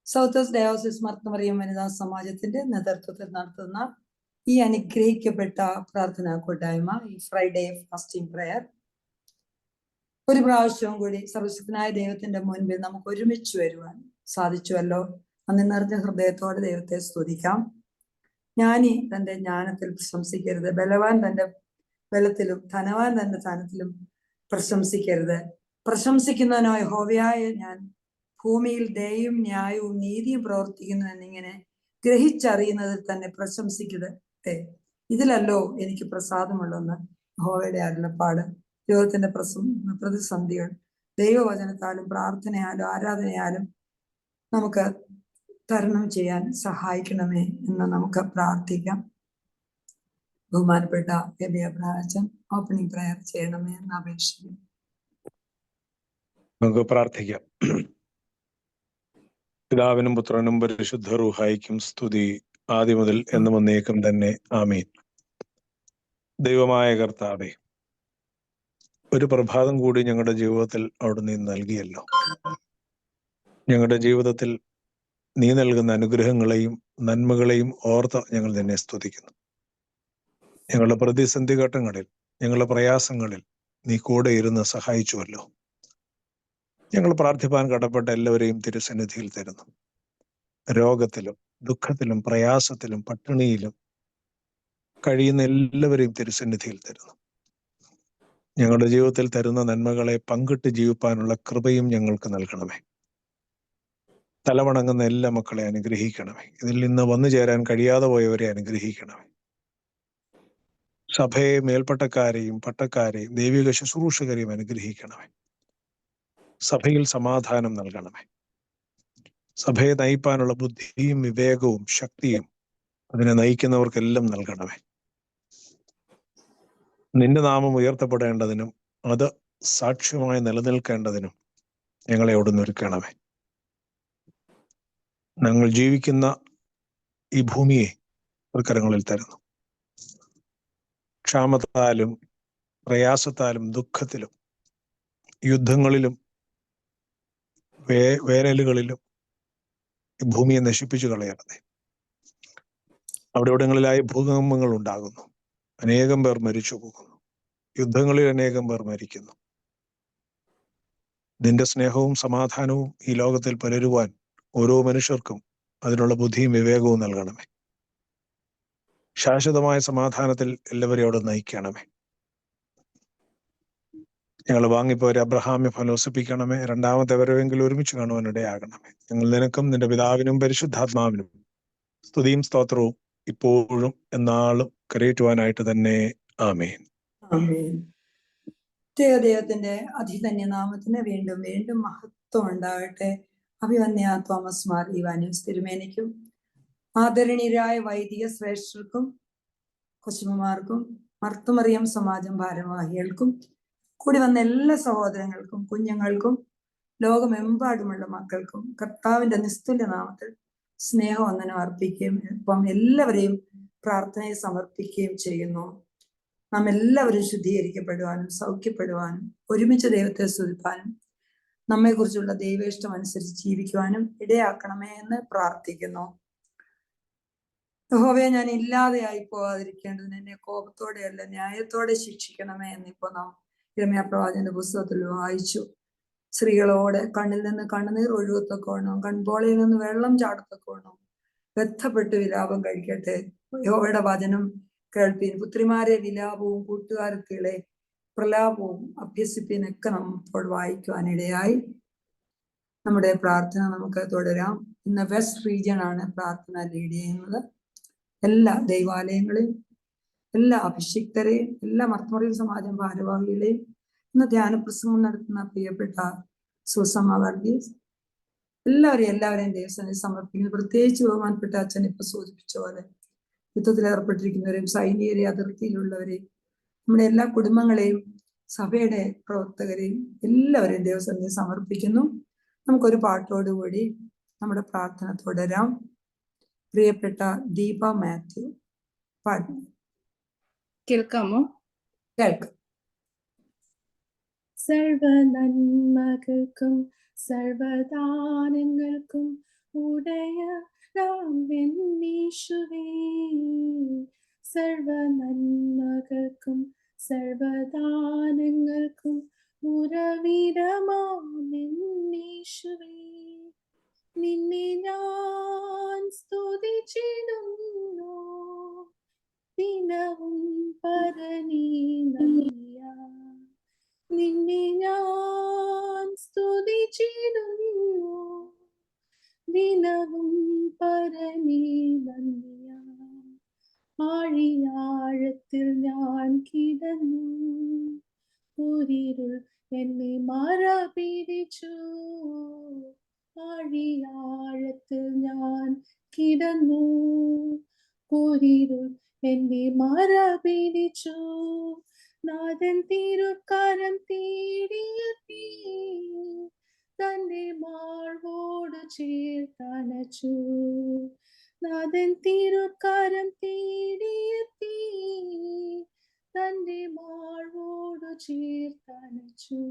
South west diocese Marth Mariam വനിതാ സമാജത്തിന്റെ നേതൃത്വത്തിൽ നടത്തുന്ന ഈ അനുഗ്രഹിക്കപ്പെട്ട പ്രാർത്ഥനാ കൂട്ടായ്മ, ഈ ഫ്രൈഡേ ഫാസ്റ്റിംഗ് പ്രയർ, ഒരു പ്രാവശ്യവും കൂടി സർവശക്തനായ ദൈവത്തിന്റെ മുൻപിൽ നമുക്ക് ഒരുമിച്ച് വരുവാൻ സാധിച്ചുവല്ലോ. നന്ദി നിറഞ്ഞ ഹൃദയത്തോടെ ദൈവത്തെ സ്തുതിക്കാം. ജ്ഞാനി തന്റെ ജ്ഞാനത്തിൽ പ്രശംസിക്കരുത്, ബലവാൻ തന്റെ ബലത്തിലും ധനവാൻ തന്റെ ധനത്തിലും പ്രശംസിക്കരുത്. പ്രശംസിക്കുന്നവനോ യഹോവയായ ഞാൻ ഭൂമിയിൽ ദയയും ന്യായവും നീതിയും പ്രവർത്തിക്കുന്നു എന്നിങ്ങനെ ഗ്രഹിച്ചറിയുന്നതിൽ തന്നെ പ്രശംസിക്കട്ടെ. ഇതിലല്ലോ എനിക്ക് പ്രസാദമുള്ളെന്ന് യഹോവയുടെ അരുളപ്പാട്. ദൈവത്തിന്റെ പ്രതിസന്ധികൾ ദൈവവചനത്താലും പ്രാർത്ഥനയാലും ആരാധനയാലും നമുക്ക് തരണം ചെയ്യാൻ സഹായിക്കണമേ എന്ന് നമുക്ക് പ്രാർത്ഥിക്കാം. ബഹുമാനപ്പെട്ട അച്ഛൻ ഓപ്പണിംഗ് പ്രയർ ചെയ്യണമേ എന്ന് അപേക്ഷിക്കുന്നു. നമുക്ക് പ്രാർത്ഥിക്കാം. പിതാവിനും പുത്രനും പരിശുദ്ധ റൂഹായിക്കും സ്തുതി, ആദ്യം മുതൽ എന്നും എന്നേക്കും തന്നെ. ആമീൻ. ദൈവമായ കർത്താവേ, ഒരു പ്രഭാതം കൂടി ഞങ്ങളുടെ ജീവിതത്തിൽ അവിടുന്ന് നൽകിയല്ലോ. ഞങ്ങളുടെ ജീവിതത്തിൽ നീ നൽകുന്ന അനുഗ്രഹങ്ങളെയും നന്മകളെയും ഓർത്ത് ഞങ്ങൾ നിന്നെ സ്തുതിക്കുന്നു. ഞങ്ങളുടെ പ്രതിസന്ധി ഘട്ടങ്ങളിൽ, ഞങ്ങളുടെ പ്രയാസങ്ങളിൽ നീ കൂടെ ഇരുന്ന് സഹായിച്ചുവല്ലോ. ഞങ്ങൾ പ്രാർത്ഥിപ്പാൻ കടപ്പെട്ട എല്ലാവരെയും തിരുസന്നിധിയിൽ തരുന്നു. രോഗത്തിലും ദുഃഖത്തിലും പ്രയാസത്തിലും പട്ടിണിയിലും കഴിയുന്ന എല്ലാവരെയും തിരുസന്നിധിയിൽ തരുന്നു. ഞങ്ങളുടെ ജീവിതത്തിൽ തരുന്ന നന്മകളെ പങ്കിട്ട് ജീവിപ്പാനുള്ള കൃപയും ഞങ്ങൾക്ക് നൽകണമേ. തലവണങ്ങുന്ന എല്ലാ മക്കളെ അനുഗ്രഹിക്കണമേ. ഇതിൽ നിന്ന് വന്നു ചേരാൻ കഴിയാതെ പോയവരെ അനുഗ്രഹിക്കണമേ. സഭയെ, മേൽപ്പട്ടക്കാരെയും പട്ടക്കാരെയും ദൈവിക ശുശ്രൂഷകരെയും അനുഗ്രഹിക്കണമേ. സഭയിൽ സമാധാനം നൽകണമേ. സഭയെ നയിപ്പാനുള്ള ബുദ്ധിയും വിവേകവും ശക്തിയും അതിനെ നയിക്കുന്നവർക്കെല്ലാം നൽകണമേ. നിന്റെ നാമം ഉയർത്തപ്പെടേണ്ടതിനും അത് സാക്ഷ്യമായി നിലനിൽക്കേണ്ടതിനും ഞങ്ങളെ അവിടുന്ന് ഒരുക്കണമേ. ഞങ്ങൾ ജീവിക്കുന്ന ഈ ഭൂമിയെ കരങ്ങളിൽ തരുന്നു. ക്ഷാമത്താലും പ്രയാസത്താലും ദുഃഖത്തിലും യുദ്ധങ്ങളിലും വേനലുകളിലും ഈ ഭൂമിയെ നശിപ്പിച്ചു കളയണമേ. അവിടെ ഇവിടങ്ങളിലായി ഭൂകമ്പങ്ങൾ ഉണ്ടാകുന്നു. അനേകം പേർ മരിച്ചു പോകുന്നു. യുദ്ധങ്ങളിൽ അനേകം പേർ മരിക്കുന്നു. നിന്റെ സ്നേഹവും സമാധാനവും ഈ ലോകത്തിൽ പലരുവാൻ ഓരോ മനുഷ്യർക്കും അതിനുള്ള ബുദ്ധിയും വിവേകവും നൽകണമേ. ശാശ്വതമായ സമാധാനത്തിൽ എല്ലാവരെയും അവിടെ നയിക്കണമേ. ഞങ്ങൾ വാങ്ങിപ്പോരെ അബ്രഹാമെ ഫലോസിപ്പിക്കണമേ. രണ്ടാമത്തെ വരവെങ്കിലും ഒരുമിച്ച് കാണുവാനിടയാകണമേ. ഞങ്ങൾ നിനക്കും നിന്റെ പിതാവിനും പരിശുദ്ധാത്മാവിനും സ്തുതിയും സ്തോത്രവും ഇപ്പോഴും എന്നാളും കരയേറ്റുവാനായിട്ട് തന്നെ. ആമേൻ. ദൈവത്തിന്റെ അതിധന്യനാമത്തിന് വീണ്ടും വീണ്ടും മഹത്വം ഉണ്ടാകട്ടെ. അഭിവന്യ തോമസ് മാർ ഇവാനിയോസ് തിരുമേനിക്കും ആദരണീയരായ വൈദിക ശ്രേഷ്ഠർക്കും കൊച്ചുമ്മമാർക്കും മർത്തമറിയം സമാജം ഭാരവാഹികൾക്കും കൂടി വന്ന എല്ലാ സഹോദരങ്ങൾക്കും കുഞ്ഞുങ്ങൾക്കും ലോകമെമ്പാടുമുള്ള മക്കൾക്കും കർത്താവിന്റെ നിസ്തുല്യ നാമത്തിൽ സ്നേഹവന്ദനം അർപ്പിക്കുകയും ഇപ്പം എല്ലാവരെയും പ്രാർത്ഥനയെ സമർപ്പിക്കുകയും ചെയ്യുന്നു. നാം എല്ലാവരും ശുദ്ധീകരിക്കപ്പെടുവാനും സൗഖ്യപ്പെടുവാനും ഒരുമിച്ച് ദൈവത്തെ സ്തുതിപ്പാനും നമ്മെക്കുറിച്ചുള്ള ദൈവേഷ്ടം അനുസരിച്ച് ജീവിക്കുവാനും ഇടയാക്കണമേ എന്ന് പ്രാർത്ഥിക്കുന്നു. യഹോവയെ ഞാൻ ഇല്ലാതെയായി പോകാതിരിക്കേണ്ടതിന് എന്നെ കോപത്തോടെയല്ല ന്യായത്തോടെ ശിക്ഷിക്കണമേ എന്നിപ്പോ നാം യിരെമ്യാ പ്രവാചകന്റെ പുസ്തകത്തിൽ വായിച്ചു. സ്ത്രീകളോട് കണ്ണിൽ നിന്ന് കണ്ണുനീർ ഒഴുകത്തക്കോണം, കൺപോളയിൽ നിന്ന് വെള്ളം ചാടത്തക്കോണം ബന്ധപ്പെട്ട് വിലാപം കഴിക്കട്ടെ. യഹോവയുടെ വചനം കേൾപ്പീൻ. പുത്രിമാരെ വിലാപവും കൂട്ടുകാരത്തികളെ പ്രലാപവും അഭ്യസിപ്പീനൊക്കെ നമ്മൾ വായിക്കുവാനിടയായി. നമ്മുടെ പ്രാർത്ഥന നമുക്ക് തുടരാം. ഇന്ന് വെസ്റ്റ് റീജിയൻ ആണ് പ്രാർത്ഥന ലീഡ് ചെയ്യുന്നത്. എല്ലാ ദൈവാലയങ്ങളെയും എല്ലാ അഭിഷിക്തരെയും എല്ലാ മർത്തമറിയം സമാജം ഭാരവാഹികളെയും ഇന്ന് ധ്യാനപ്രസംഗം നടത്തുന്ന പ്രിയപ്പെട്ട സുസമ്മ വർഗീസ് എല്ലാവരെയും ദൈവസന്നിധി സമർപ്പിക്കുന്നു. പ്രത്യേകിച്ച് ബഹുമാനപ്പെട്ട അച്ഛൻ ഇപ്പൊ സൂചിപ്പിച്ച പോലെ യുദ്ധത്തിൽ ഏർപ്പെട്ടിരിക്കുന്നവരെയും സൈനികരെയും അതിർത്തിയിലുള്ളവരെയും നമ്മുടെ എല്ലാ കുടുംബങ്ങളെയും സഭയുടെ പ്രവർത്തകരെയും എല്ലാവരെയും ദൈവസന്നിധി സമർപ്പിക്കുന്നു. നമുക്കൊരു പാട്ടോടുകൂടി നമ്മുടെ പ്രാർത്ഥന തുടരാം. പ്രിയപ്പെട്ട ദീപ മാത്യു പാടുന്നു. കേൾക്കാമോ? കേൾക്കാം. സർവ നന്മകൾക്കും സർവദാനങ്ങൾക്കും ഉദയരാമെന്നീശുവേ, സർവ നന്മകൾക്കും സർവദാനങ്ങൾക്കും ഉറവിടമാമെന്നീശുവേ, നിന്നെ ഞാൻ സ്തുതിച്ചിടുന്നു ദിനവും പരനീ നന്ദിയാൽ. നിന്നെ ഞാൻ സ്തുതിച്ചിടുന്നു ദിനവും പരനീ നന്ദിയാൽ. ആഴിയാഴത്തിൽ ഞാൻ കിടന്നു, കൂരിരുൾ എന്നെ മറ പിടിച്ചു. ആഴിയാഴത്തിൽ ഞാൻ കിടന്നു, കൂരിരുൾ എന്നെ മറ പിടിച്ചു. നാഥൻ തിരുക്കരം തേടിയെത്തി, തന്റെ മാർവോട് ചേർത്തണച്ചു. നാഥൻ തിരുക്കരം തേടിയെത്തി, തന്റെ മാർവോട് ചേർത്തണച്ചു.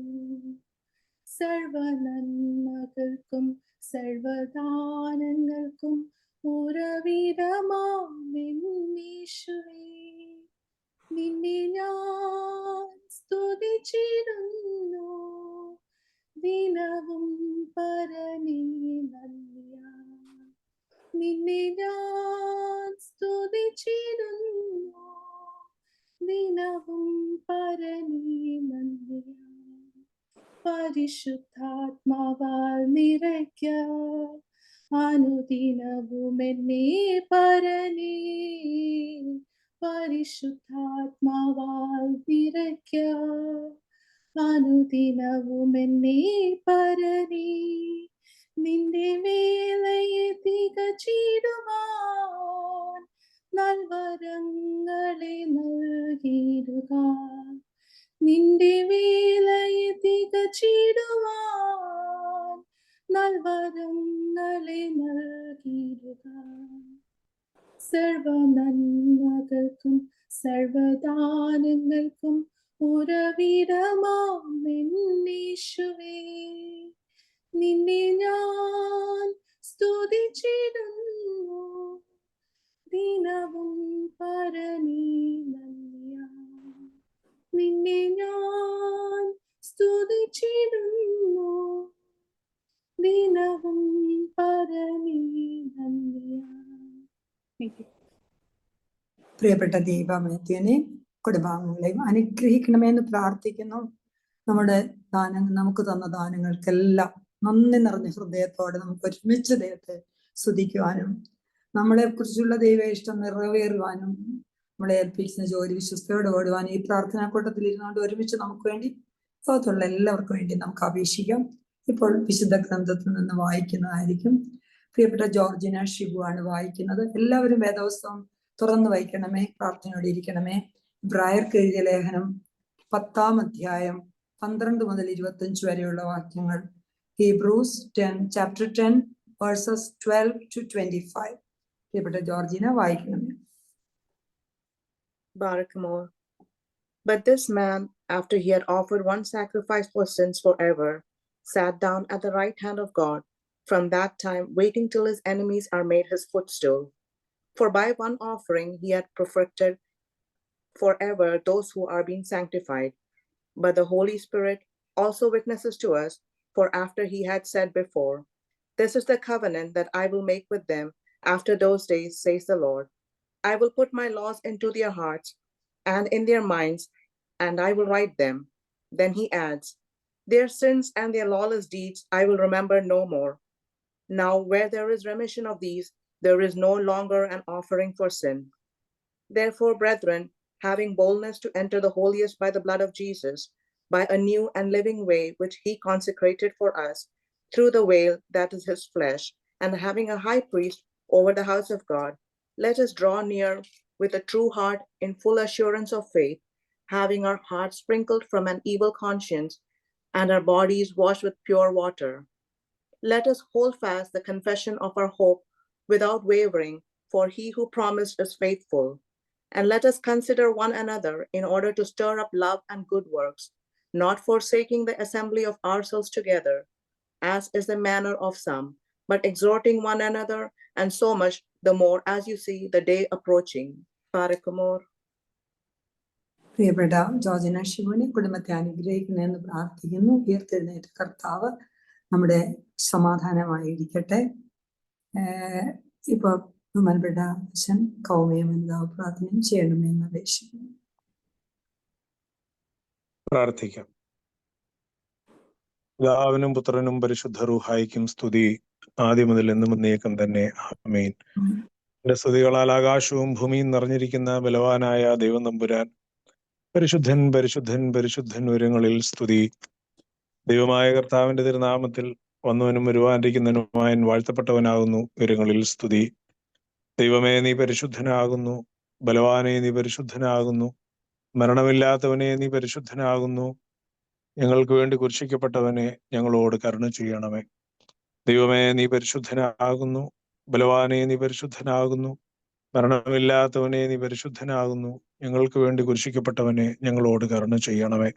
സർവ നന്മകൾക്കും സർവദാനങ്ങൾക്കും ഉറവിടമാമെന്നീശുവേ, നിന്നെ ഞാൻ സ്തുതിച്ചിടുന്നു ദിനവും പരനീ നന്ദിയാൽ. നിന്നെ ഞാൻ സ്തുതിച്ചിടുന്നു ദിനവും പരനീ നന്ദിയാൽ. പരിശുദ്ധാത്മാവാൽ നിറയ്ക്ക അനുദിനവും എന്നെ പരനേ. പരിശുദ്ധാത്മാവാൽ നിറയ്ക്ക അനുദിനവും എന്നെ പരനേ. നിന്റെ വേലയെ തികച്ചിടുവാൻ നൽവരങ്ങളെ നൽകിയിടുക. നിന്റെ വേലയെ തികച്ചിടുവാൻ നൽവരങ്ങളെ നൽകിയിടുക. സർവ നന്മകൾക്കും സർവദാനങ്ങൾക്കും ഉറവിടമാമെന്നീശുവേ, നിന്നെ ഞാൻ സ്തുതിച്ചിടുന്നു ദിനവും പരനീ നന്ദിയാൽ. നിന്നെ ഞാൻ സ്തുതിച്ചിടുന്നു ദിനവും പരനീ നന്ദിയാൽ. പ്രിയപ്പെട്ട ദീപമേത്യനെ കുടുംബാംഗങ്ങളെയും അനുഗ്രഹിക്കണമെന്ന് പ്രാർത്ഥിക്കുന്നു. നമ്മുടെ നമുക്ക് തന്ന ദാനങ്ങൾക്കെല്ലാം നന്ദി നിറഞ്ഞ ഹൃദയത്തോടെ നമുക്ക് ഒരുമിച്ച് ദൈവത്തെ സ്തുതിക്കുവാനും നമ്മളെ കുറിച്ചുള്ള ദൈവ ഇഷ്ടം നിറവേറുവാനും നമ്മളെ ഏൽപ്പിക്കുന്ന ജോലി വിശ്വസ്തയോടെ ഓടുവാനും ഈ പ്രാർത്ഥനാ കൂട്ടത്തിൽ ഇരുന്നുകൊണ്ട് ഒരുമിച്ച് നമുക്ക് വേണ്ടി ലോകത്തുള്ള എല്ലാവർക്കും വേണ്ടി നമുക്ക് അപേക്ഷിക്കാം. ഇപ്പോൾ വിശുദ്ധ ഗ്രന്ഥത്തിൽ നിന്ന് വായിക്കുന്നതായിരിക്കും. പ്രിയപ്പെട്ട ജോർജിന ഷിബു ആണ് വായിക്കുന്നത്. എല്ലാവരും വേദപുസ്തകം തുറന്നു വായിക്കണമേ, പ്രാർത്ഥനയോടെ ഇരിക്കണമേ. ഇബ്രായർക്ക് എഴുതിയ ലേഖനം 10-ാം അധ്യായം 12 മുതൽ 25 വരെയുള്ള വാക്യങ്ങൾ. Hebrews chapter 10 verses 12 to 25. പ്രിയപ്പെട്ട Georgina വായിക്കണമേ. Barkamore. But this man, after he had offered one sacrifice for sins forever, sat down at the right hand of God, from that time waiting till his enemies are made his footstool. For by one offering he had perfected forever those who are being sanctified. But the Holy Spirit also witnesses to us, for after he had said before, "This is the covenant that I will make with them after those days, says the Lord. I will put my laws into their hearts and in their minds, and I will write them." Then he adds, "Their sins and their lawless deeds I will remember no more. Now where there is remission of these, there is no longer an offering for sin. Therefore, brethren, having boldness to enter the holiest by the blood of Jesus, by a new and living way which he consecrated for us, through the veil that is his flesh, and having a high priest over the house of God, let us draw near with a true heart in full assurance of faith, having our hearts sprinkled from an evil conscience and our bodies washed with pure water. Let us hold fast the confession of our hope without wavering, for he who promised is faithful. And let us consider one another in order to stir up love and good works, not forsaking the assembly of ourselves together, as is the manner of some, but exhorting one another, and so much the more as you see the day approaching. Parakamor. പ്രിയപ്പെട്ട Georgina ഷിബുവിനെ കുടുംബത്തെ അനുഗ്രഹിക്കണമെന്ന് പ്രാർത്ഥിക്കുന്നു. ഉയർത്തെഴുന്നേറ്റ കർത്താവ് നമ്മുടെ സമാധാനമായിരിക്കട്ടെ. ഇപ്പൊ ബഹുമാനപ്പെട്ട അച്ഛൻ കൗമയും വനിതാവ് പ്രാർത്ഥനയും ചെയ്യണമെന്ന് അപേക്ഷിക്കുന്നു. പ്രാർത്ഥിക്കാം. പിതാവിനും പുത്രനും പരിശുദ്ധ റൂഹായിക്കും സ്തുതി, ആദ്യം മുതൽ എന്നും എന്നേക്കും തന്നെ. ആമേൻ. എന്റെ സ്തുതികളാൽ ആകാശവും ഭൂമിയും നിറഞ്ഞിരിക്കുന്ന ബലവാനായ ദൈവം തമ്പുരാൻ, പരിശുദ്ധൻ പരിശുദ്ധൻ പരിശുദ്ധൻ ഉയരങ്ങളിൽ സ്തുതി. ദൈവമായ കർത്താവിന്റെ തിരുനാമത്തിൽ വന്നവനും വരുവാനിരിക്കുന്നവനുമായ വാഴ്ത്തപ്പെട്ടവനാകുന്നു. ഉയരങ്ങളിൽ സ്തുതി. ദൈവമേ, നീ പരിശുദ്ധനാകുന്നു. ബലവാനെ, നീ പരിശുദ്ധനാകുന്നു. മരണമില്ലാത്തവനെ, നീ പരിശുദ്ധനാകുന്നു. ഞങ്ങൾക്ക് വേണ്ടി കുരിശിക്കപ്പെട്ടവനെ, ഞങ്ങളോട് കരുണ ചെയ്യണമേ. ദൈവമേ, നീ പരിശുദ്ധനാകുന്നു. ബലവാനെ, നീ പരിശുദ്ധനാകുന്നു. മരണമില്ലാത്തവനെ, നീ പരിശുദ്ധനാകുന്നു. ഞങ്ങൾക്ക് വേണ്ടി കുരിശിക്കപ്പെട്ടവനെ, ഞങ്ങളോട് കരുണ ചെയ്യണമേ.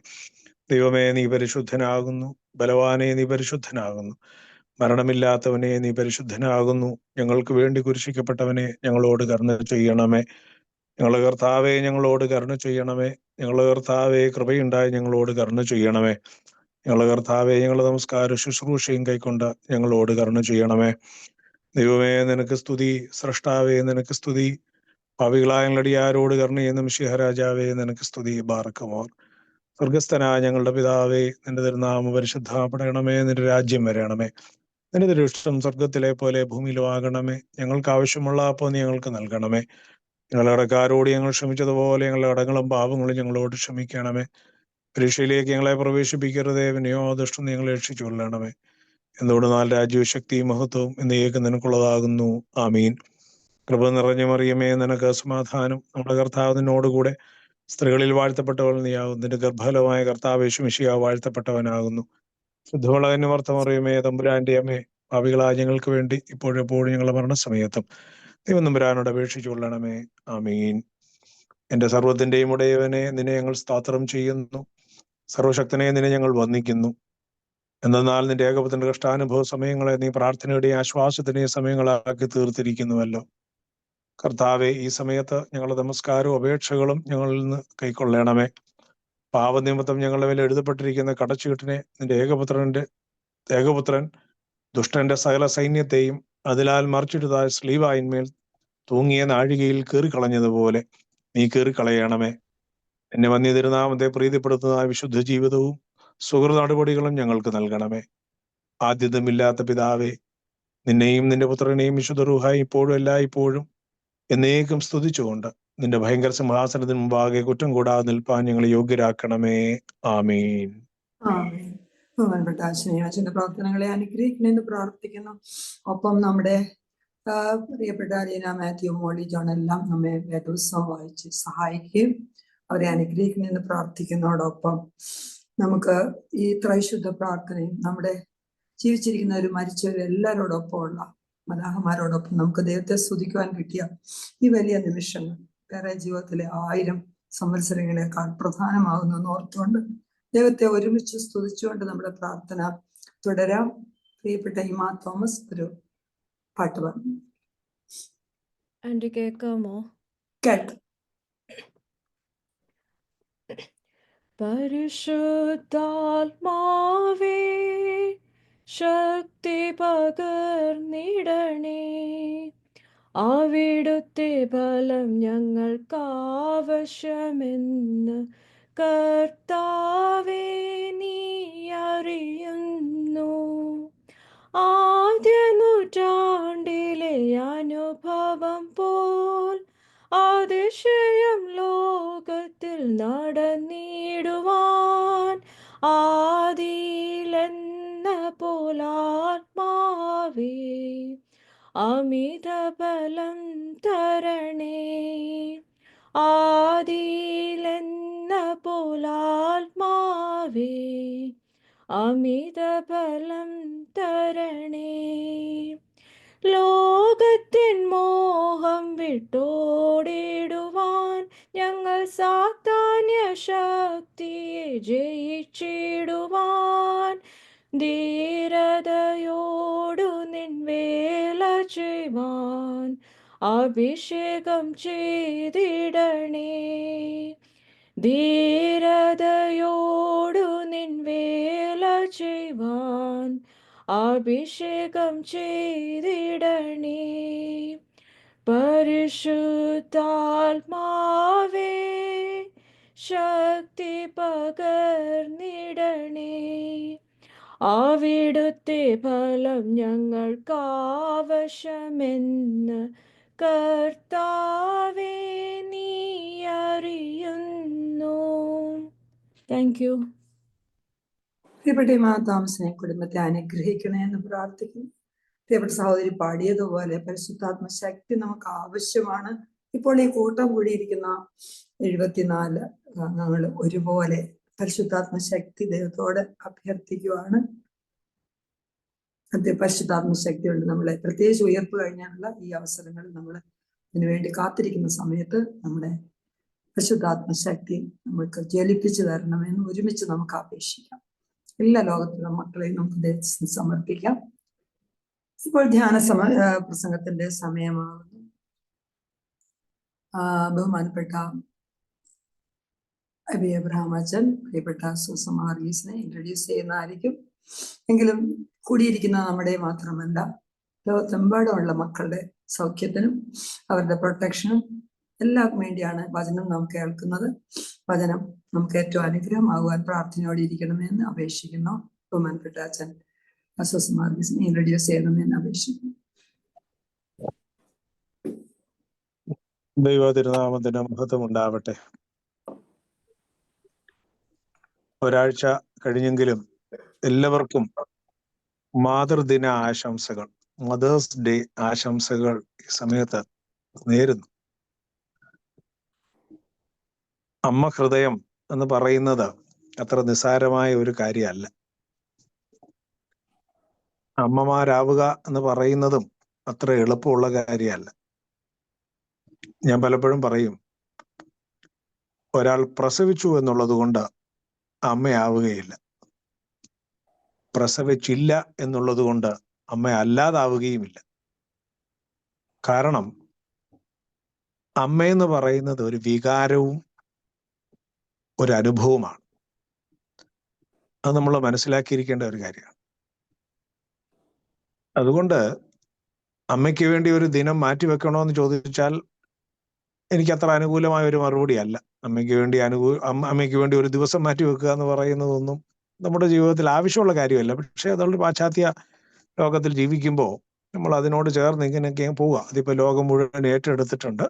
ദൈവമേ, നീ പരിശുദ്ധനാകുന്നു. ബലവാനെ, നീ പരിശുദ്ധനാകുന്നു. മരണമില്ലാത്തവനെ, നീ പരിശുദ്ധനാകുന്നു. ഞങ്ങൾക്ക് വേണ്ടി കുരിശിക്കപ്പെട്ടവനെ, ഞങ്ങളോട് കരുണ ചെയ്യണമേ. ഞങ്ങളുടെ കർത്താവെ, ഞങ്ങളോട് കരുണ ചെയ്യണമേ. ഞങ്ങളുടെ കർത്താവെ, കൃപയുണ്ടായി ഞങ്ങളോട് കരുണ ചെയ്യണമേ. ഞങ്ങളുടെ കർത്താവെ, ഞങ്ങളുടെ നമസ്കാര ശുശ്രൂഷയും കൈക്കൊണ്ട് ഞങ്ങളോട് കരുണ ചെയ്യണമേ. ദൈവമേ, നിനക്ക് സ്തുതി. സ്രഷ്ടാവേ, നിനക്ക് സ്തുതി. പാപികളായ ഞങ്ങളടിയാരോട് കരുണ ചെയ്യുന്ന മിശിഹരാജാവേ, നിനക്ക് സ്തുതി. ബാറക്കുമോർ. സ്വർഗസ്ഥനായ ഞങ്ങളുടെ പിതാവേ, നിന്റെ തിരുനാമം പരിശുദ്ധപ്പെടണമേ. നിന്റെ രാജ്യം വരണമേ. നിന്റെ തിരുഷ്ടം സ്വർഗത്തിലെ പോലെ ഭൂമിയിലും ആകണമേ. ഞങ്ങൾക്ക് ആവശ്യമുള്ള അപ്പോൾ നീ ഞങ്ങൾക്ക് നൽകണമേ. ഞങ്ങളുടെ കടക്കാരോട് ഞങ്ങൾ ക്ഷമിച്ചതുപോലെ ഞങ്ങളുടെ കടങ്ങളും പാപങ്ങളും ഞങ്ങളോട് ക്ഷമിക്കണമേ. പരീക്ഷയിലേക്ക് ഞങ്ങളെ പ്രവേശിപ്പിക്കരുതേ. വിനയോ ദുഷ്ടം ഞങ്ങളെ രക്ഷിച്ചുകൊള്ളണമേ. എന്തുകൊണ്ട് നാല് രാജ്യവും ശക്തിയും മഹത്വവും എന്നേക്കും നിനക്കുള്ളതാകുന്നു. ആമീൻ. കൃപ നിറഞ്ഞ മറിയമേ, നിനക്ക് സമാധാനം. നമ്മുടെ കർത്താവ് നിന്നോടുകൂടെ സ്ത്രീകളിൽ വാഴ്ത്തപ്പെട്ടവൾ നീയാകുന്നു. നിന്റെ ഗർഭഫലമായ കർത്താവ് യേശു മിശിഹാ വാഴ്ത്തപ്പെട്ടവനാകുന്നു. ശുദ്ധമുള്ള വർത്തമറിയമേ, തമ്പുരാന്റെ അമ്മേ, പാപികളായ ഞങ്ങൾക്ക് വേണ്ടി ഇപ്പോഴെപ്പോഴും ഞങ്ങളുടെ മരണസമയത്തും ദൈവം തമ്പുരാനോട് അപേക്ഷിച്ചു കൊള്ളണമേ. ആമീൻ. എന്റെ സർവ്വത്തിന്റെയും ഉടയവനെ, നിന്നെ ഞങ്ങൾ സ്തോത്രം ചെയ്യുന്നു. സർവശക്തനെ, നിന്നെ ഞങ്ങൾ വന്ദിക്കുന്നു. എന്നാൽ നിന്റെ ഏകപുത്രന്റെ കഷ്ടാനുഭവ സമയങ്ങളെ നീ പ്രാർത്ഥനയുടെയും ആശ്വാസത്തിന്റെയും സമയങ്ങളാക്കി തീർത്തിരിക്കുന്നുവല്ലോ. കർത്താവെ, ഈ സമയത്ത് ഞങ്ങളുടെ നമസ്കാരവും അപേക്ഷകളും ഞങ്ങളിൽ നിന്ന് കൈക്കൊള്ളണമേ. പാപനിമിത്തം ഞങ്ങളുടെ മേൽ എഴുതപ്പെട്ടിരിക്കുന്ന കടച്ചീട്ടിനെ നിന്റെ ഏകപുത്രൻ ദുഷ്ടന്റെ സകല സൈന്യത്തെയും അതിലാൽ മറിച്ചിട്ടതായ സ്ലീവായിന്മേൽ തൂങ്ങിയ നാഴികയിൽ കീറിക്കളഞ്ഞതുപോലെ നീ കീറിക്കളയണമേ. എന്നെ വന്യ തിരുനാമത്തെ പ്രീതിപ്പെടുത്തുന്ന വിശുദ്ധ ജീവിതവും സുഹൃത നടപടികളും ഞങ്ങൾക്ക് നൽകണമേ. ആദ്യതമില്ലാത്ത പിതാവേ, നിന്നെയും നിന്റെ പുത്രനെയും വിശുദ്ധ റൂഹായി ഇപ്പോഴും എല്ലായ്പ്പോഴും എന്നേക്കും സ്തുതിച്ചുകൊണ്ട് നിന്റെ ഭയങ്കര സിംഹാസനത്തിന് മുമ്പാകെ കുറ്റം കൂടാതെ നിൽപ്പാൻ ഞങ്ങളെ യോഗ്യരാക്കണമേ. ആമീൻ. ആമേൻ. ബഹുമാനപ്പെട്ട അച്ഛന്റെ പ്രവർത്തനങ്ങളെ അനുഗ്രഹിക്കണമെന്ന് പ്രാർത്ഥിക്കുന്നു. ഒപ്പം നമ്മുടെ പ്രിയപ്പെട്ട ലീന മാത്യു, മോളി ജോൺ എല്ലാം നമ്മെ വേദോത്സവം വായിച്ച് സഹായിക്കുകയും അവരെ അനുഗ്രഹിക്കണമെന്ന് പ്രാർത്ഥിക്കുന്നതോടൊപ്പം നമുക്ക് ഈ ത്രൈശുദ്ധ പ്രാർത്ഥനയും നമ്മുടെ ജീവിച്ചിരിക്കുന്നവരും മരിച്ചവരും എല്ലാവരോടൊപ്പം ഉള്ള മലാഹമാരോടൊപ്പം നമുക്ക് ദൈവത്തെ സ്തുതിക്കുവാൻ കിട്ടിയ ഈ വലിയ നിമിഷങ്ങൾ വേറെ ജീവിതത്തിലെ 1000 സംവത്സരങ്ങളെക്കാൾ പ്രധാനമാകുന്നു എന്ന് ഓർത്തുകൊണ്ട് ദൈവത്തെ ഒരുമിച്ച് സ്തുതിച്ചുകൊണ്ട് നമ്മുടെ പ്രാർത്ഥന തുടരാം. പ്രിയപ്പെട്ട ഇമാ തോമസ് ഒരു പാട്ട് പറഞ്ഞു ആൻറ്റി കേൾക്കാമോ? കേട്ട്. പരിശുദ്ധാത്മാവേ, ശക്തി പകർന്നിടണേ. അവിടുത്തെ ബലം ഞങ്ങൾക്കാവശ്യമെന്ന് കർത്താവേ നീ അറിയുന്നു. ആദ്യ നൂറ്റാണ്ടിലെ അനുഭവം പോൽ അതിശയം ലോകത്തിൽ നടന്നിടുവാൻ ആദിയിലെന്ന പോലാത്മാവേ അമിത ബലം തരണേ. ആദിയിലെന്ന പോലാത്മാവേ അമിത ബലം തരണേ. ലോകത്തിൻ മോഹം വിട്ടോടിടുവാൻ ഞങ്ങൾ സാത്താന്യ ശക്തിയെ ജയിച്ചിടുവാൻ ധീരതയോടു നിൻ ചെയ്യുവാൻ അഭിഷേകം ചെയ്തിടണേ. ധീരതയോടു നിൻ വേല ചെയ്യുവാൻ അഭിഷേകം ചെയ്തിടണേ. പരിശുദ്ധാത്മാവേ ശക്തി പകർന്നിടണേ. അവിടുത്തെ ഫലം ഞങ്ങൾക്കാവശ്യമെന്ന് കർത്താവേ നീ അറിയുന്നു. Thank you. പ്രിയപ്പെട്ട ഈ മാതാമസിനെ കുടുംബത്തെ അനുഗ്രഹിക്കണേ എന്ന് പ്രാർത്ഥിക്കുന്നു. പ്രിയപ്പെട്ട സഹോദരി പാടിയതുപോലെ പരിശുദ്ധാത്മ ശക്തി നമുക്ക് ആവശ്യമാണ്. ഇപ്പോൾ ഈ കൂട്ടം കൂടിയിരിക്കുന്ന 74 അംഗങ്ങൾ ഒരുപോലെ പരിശുദ്ധാത്മ ശക്തി ദൈവത്തോട് അഭ്യർത്ഥിക്കുവാണ്. പരിശുദ്ധാത്മ ശക്തി കൊണ്ട് നമ്മളെ പ്രത്യേകിച്ച് ഉയർപ്പ് കഴിഞ്ഞാലുള്ള ഈ അവസരങ്ങളിൽ നമ്മൾ അതിനുവേണ്ടി കാത്തിരിക്കുന്ന സമയത്ത് നമ്മുടെ പരിശുദ്ധാത്മ ശക്തി നമുക്ക് ജ്വലിപ്പിച്ചു തരണമെന്ന് ഒരുമിച്ച് നമുക്ക് അപേക്ഷിക്കാം. എല്ലാ ലോകത്തിലുള്ള മക്കളെയും നമുക്ക് ദൈവത്തിന് സമർപ്പിക്കാം. ഇപ്പോൾ ധ്യാന പ്രസംഗത്തിന്റെ സമയമാകുന്നു. ബഹുമാനപ്പെട്ട അബി അബ്രഹാം അച്ഛൻ പ്രിയപ്പെട്ട സൂസമ്മ വർഗീസിനെ ഇൻട്രൊഡ്യൂസ് ചെയ്യുന്നതായിരിക്കും. എങ്കിലും കൂടിയിരിക്കുന്ന നമ്മുടെ മാത്രമല്ല, ലോകത്തെമ്പാടുമുള്ള മക്കളുടെ സൗഖ്യത്തിനും അവരുടെ പ്രൊട്ടക്ഷനും എല്ലാം വേണ്ടിയാണ് വചനം നാം കേൾക്കുന്നത്. വചനം നമുക്ക് ഏറ്റവും അനുഗ്രഹമാകുവാൻ പ്രാർത്ഥനയോടെ ഇരിക്കണമെന്ന് അപേക്ഷിക്കുന്നു. ബഹുമാനപ്പെട്ട അച്ഛൻ സൂസമ്മ വർഗീസിനെ ഇൻട്രൊഡ്യൂസ് ചെയ്യണമെന്ന് അപേക്ഷിക്കുന്നു. ദൈവ തിരുനാമത്തിന് മഹത്വം ഉണ്ടാവട്ടെ. ഒരാഴ്ച കഴിഞ്ഞെങ്കിലും എല്ലാവർക്കും മാതൃദിന ആശംസകൾ, മദേഴ്സ് ഡേ ആശംസകൾ ഈ സമയത്ത് നേരുന്നു. അമ്മ ഹൃദയം എന്ന് പറയുന്നത് അത്ര നിസ്സാരമായ ഒരു കാര്യമല്ല. അമ്മമാരാവുക എന്ന് പറയുന്നതും അത്ര എളുപ്പമുള്ള കാര്യമല്ല. ഞാൻ പലപ്പോഴും പറയും, ഒരാൾ പ്രസവിച്ചു എന്നുള്ളത് കൊണ്ട് അമ്മയാവുകയില്ല, പ്രസവിച്ചില്ല എന്നുള്ളത് കൊണ്ട് അമ്മ അല്ലാതാവുകയുമില്ല. കാരണം അമ്മയെന്ന് പറയുന്നത് ഒരു വികാരവും ഒരു അനുഭവമാണ്. അത് നമ്മൾ മനസ്സിലാക്കിയിരിക്കേണ്ട ഒരു കാര്യമാണ്. അതുകൊണ്ട് അമ്മയ്ക്ക് വേണ്ടി ഒരു ദിനം മാറ്റിവെക്കണോ എന്ന് ചോദിച്ചാൽ എനിക്ക് അത്ര അനുകൂലമായ ഒരു മറുപടി അല്ല. അമ്മയ്ക്ക് വേണ്ടി ഒരു ദിവസം മാറ്റിവെക്കുക എന്ന് പറയുന്നതൊന്നും നമ്മുടെ ജീവിതത്തിൽ ആവശ്യമുള്ള കാര്യമല്ല. പക്ഷെ അതുകൊണ്ട് പാശ്ചാത്യ ലോകത്തിൽ ജീവിക്കുമ്പോൾ നമ്മൾ അതിനോട് ചേർന്ന് ഇങ്ങനെയൊക്കെ പോവുക. അതിപ്പോ ലോകം മുഴുവൻ ഏറ്റെടുത്തിട്ടുണ്ട്.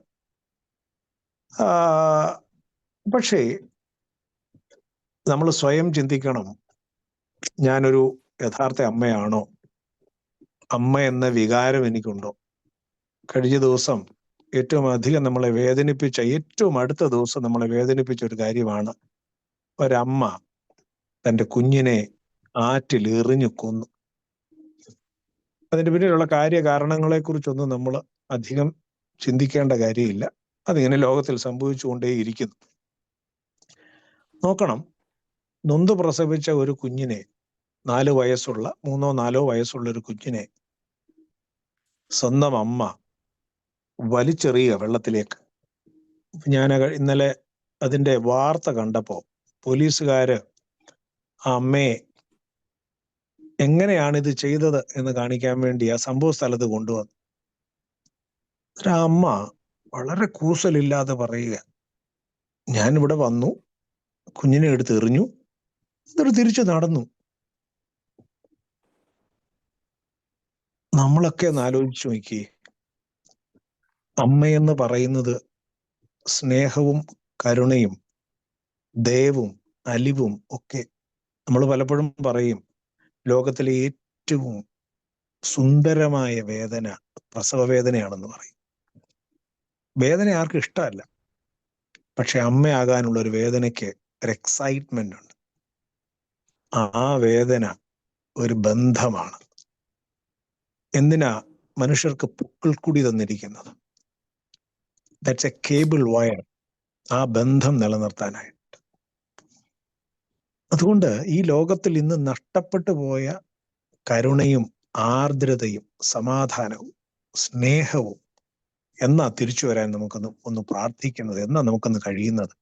പക്ഷേ നമ്മൾ സ്വയം ചിന്തിക്കണം, ഞാനൊരു യഥാർത്ഥ അമ്മയാണോ? അമ്മ എന്ന വികാരം എനിക്കുണ്ടോ? കഴിഞ്ഞ ദിവസം ഏറ്റവും അടുത്ത ദിവസം നമ്മളെ വേദനിപ്പിച്ച ഒരു കാര്യമാണ്, ഒരമ്മ തൻ്റെ കുഞ്ഞിനെ ആറ്റിൽ എറിഞ്ഞു കൊന്നു. അതിന്റെ പിന്നിലുള്ള കാര്യകാരണങ്ങളെ കുറിച്ചൊന്നും നമ്മൾ അധികം ചിന്തിക്കേണ്ട കാര്യമില്ല. അതിങ്ങനെ ലോകത്തിൽ സംഭവിച്ചുകൊണ്ടേയിരിക്കുന്നു. നോക്കണം, നൊന്ത് പ്രസവിച്ച ഒരു കുഞ്ഞിനെ, 3 4 വയസ്സുള്ള ഒരു കുഞ്ഞിനെ സ്വന്തം അമ്മ വലിച്ചെറിയുക വെള്ളത്തിലേക്ക്. ഞാൻ ഇന്നലെ അതിന്റെ വാർത്ത കണ്ടപ്പോ പോലീസുകാര് ആ അമ്മയെ എങ്ങനെയാണ് ഇത് ചെയ്തത് എന്ന് കാണിക്കാൻ വേണ്ടി ആ സംഭവ സ്ഥലത്ത് കൊണ്ടുവന്നു. ആ അമ്മ വളരെ കൂസലില്ലാതെ പറയുക, ഞാനിവിടെ വന്നു, കുഞ്ഞിനെ എടുത്ത് എറിഞ്ഞു, എന്നിട്ട് തിരിച്ചു നടന്നു. നമ്മളൊക്കെ ഒന്ന് ആലോചിച്ചു നോക്കിയേ. അമ്മയെന്ന് പറയുന്നത് സ്നേഹവും കരുണയും ദയവും അലിവും ഒക്കെ. നമ്മൾ പലപ്പോഴും പറയും, ലോകത്തിലെ ഏറ്റവും സുന്ദരമായ വേദന പ്രസവ വേദനയാണെന്ന് പറയും. വേദന ആർക്കും ഇഷ്ടമല്ല. പക്ഷെ അമ്മയാകാനുള്ള ഒരു വേദനയ്ക്ക് ഒരു എക്സൈറ്റ്മെന്റ് ഉണ്ട്. ആ വേദന ഒരു ബന്ധമാണ്. എന്തിനാ മനുഷ്യർക്ക് പുക്കിൾക്കുടി തന്നിരിക്കുന്നത്? ദാറ്റ്സ് എ കേബിൾ വയർ, ആ ബന്ധം നിലനിർത്താനായിട്ട്. അതുകൊണ്ട് ഈ ലോകത്തിൽ ഇന്ന് നഷ്ടപ്പെട്ടു പോയ കരുണയും ആർദ്രതയും സമാധാനവും സ്നേഹവും എന്നാ തിരിച്ചു വരാൻ ഒന്ന് പ്രാർത്ഥിക്കുന്നത്, എന്നാ നമുക്കൊന്ന് കഴിയുന്നത്?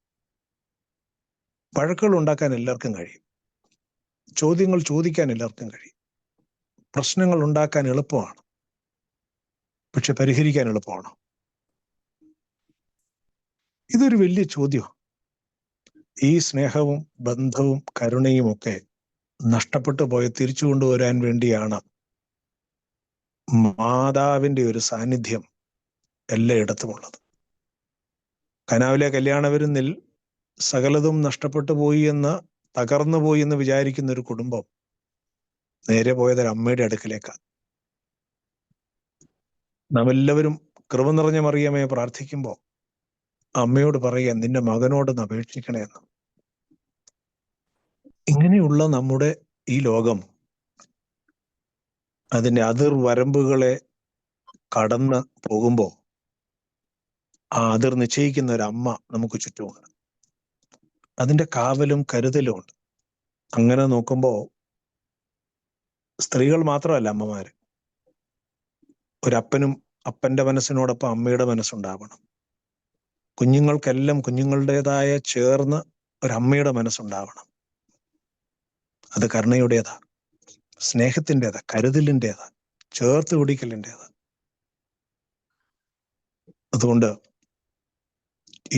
വഴക്കുകൾ ഉണ്ടാക്കാൻ എല്ലാവർക്കും കഴിയും, ചോദ്യങ്ങൾ ചോദിക്കാൻ എല്ലാവർക്കും കഴിയും, പ്രശ്നങ്ങൾ ഉണ്ടാക്കാൻ എളുപ്പമാണ്, പക്ഷെ പരിഹരിക്കാൻ എളുപ്പമാണോ? ഇതൊരു വലിയ ചോദ്യമാണ്. ഈ സ്നേഹവും ബന്ധവും കരുണയും ഒക്കെ നഷ്ടപ്പെട്ടു പോയ തിരിച്ചു കൊണ്ടുവരാൻ വേണ്ടിയാണ് മാതാവിന്റെ ഒരു സാന്നിധ്യം എല്ലായിടത്തുമുള്ളത്. കനാവിലെ കല്യാണ വിരുന്നിൽ സകലതും നഷ്ടപ്പെട്ടു പോയി എന്ന്, തകർന്നു പോയി എന്ന് വിചാരിക്കുന്ന ഒരു കുടുംബം നേരെ പോയത് ഒരു അമ്മയുടെ അടുക്കിലേക്കാണ്. നാം എല്ലാവരും കൃപ നിറഞ്ഞ മറിയമേ പ്രാർത്ഥിക്കുമ്പോൾ അമ്മയോട് പറയുക, നിന്റെ മകനോടൊന്ന് അപേക്ഷിക്കണേ എന്ന്. ഇങ്ങനെയുള്ള നമ്മുടെ ഈ ലോകം അതിൻ്റെ അതിർവരമ്പുകളെ കടന്ന് പോകുമ്പോൾ ആ അതിർ നിശ്ചയിക്കുന്ന ഒരു അമ്മ നമുക്ക് ചുറ്റുമുണ്ട്. അതിൻ്റെ കാവലും കരുതലും ഉണ്ട്. അങ്ങനെ നോക്കുമ്പോൾ സ്ത്രീകൾ മാത്രമല്ല അമ്മമാര്. ഒരപ്പനും അപ്പന്റെ മനസ്സിനോടൊപ്പം അമ്മയുടെ മനസ്സുണ്ടാവണം. കുഞ്ഞുങ്ങൾക്കെല്ലാം കുഞ്ഞുങ്ങളുടേതായ ചേർന്ന് ഒരമ്മയുടെ മനസ്സുണ്ടാവണം. അത് കരുണയുടേതാ, സ്നേഹത്തിൻ്റെതാ, കരുതലിൻ്റെതാ, ചേർത്ത് പിടിക്കലിൻ്റെതാ. അതുകൊണ്ട്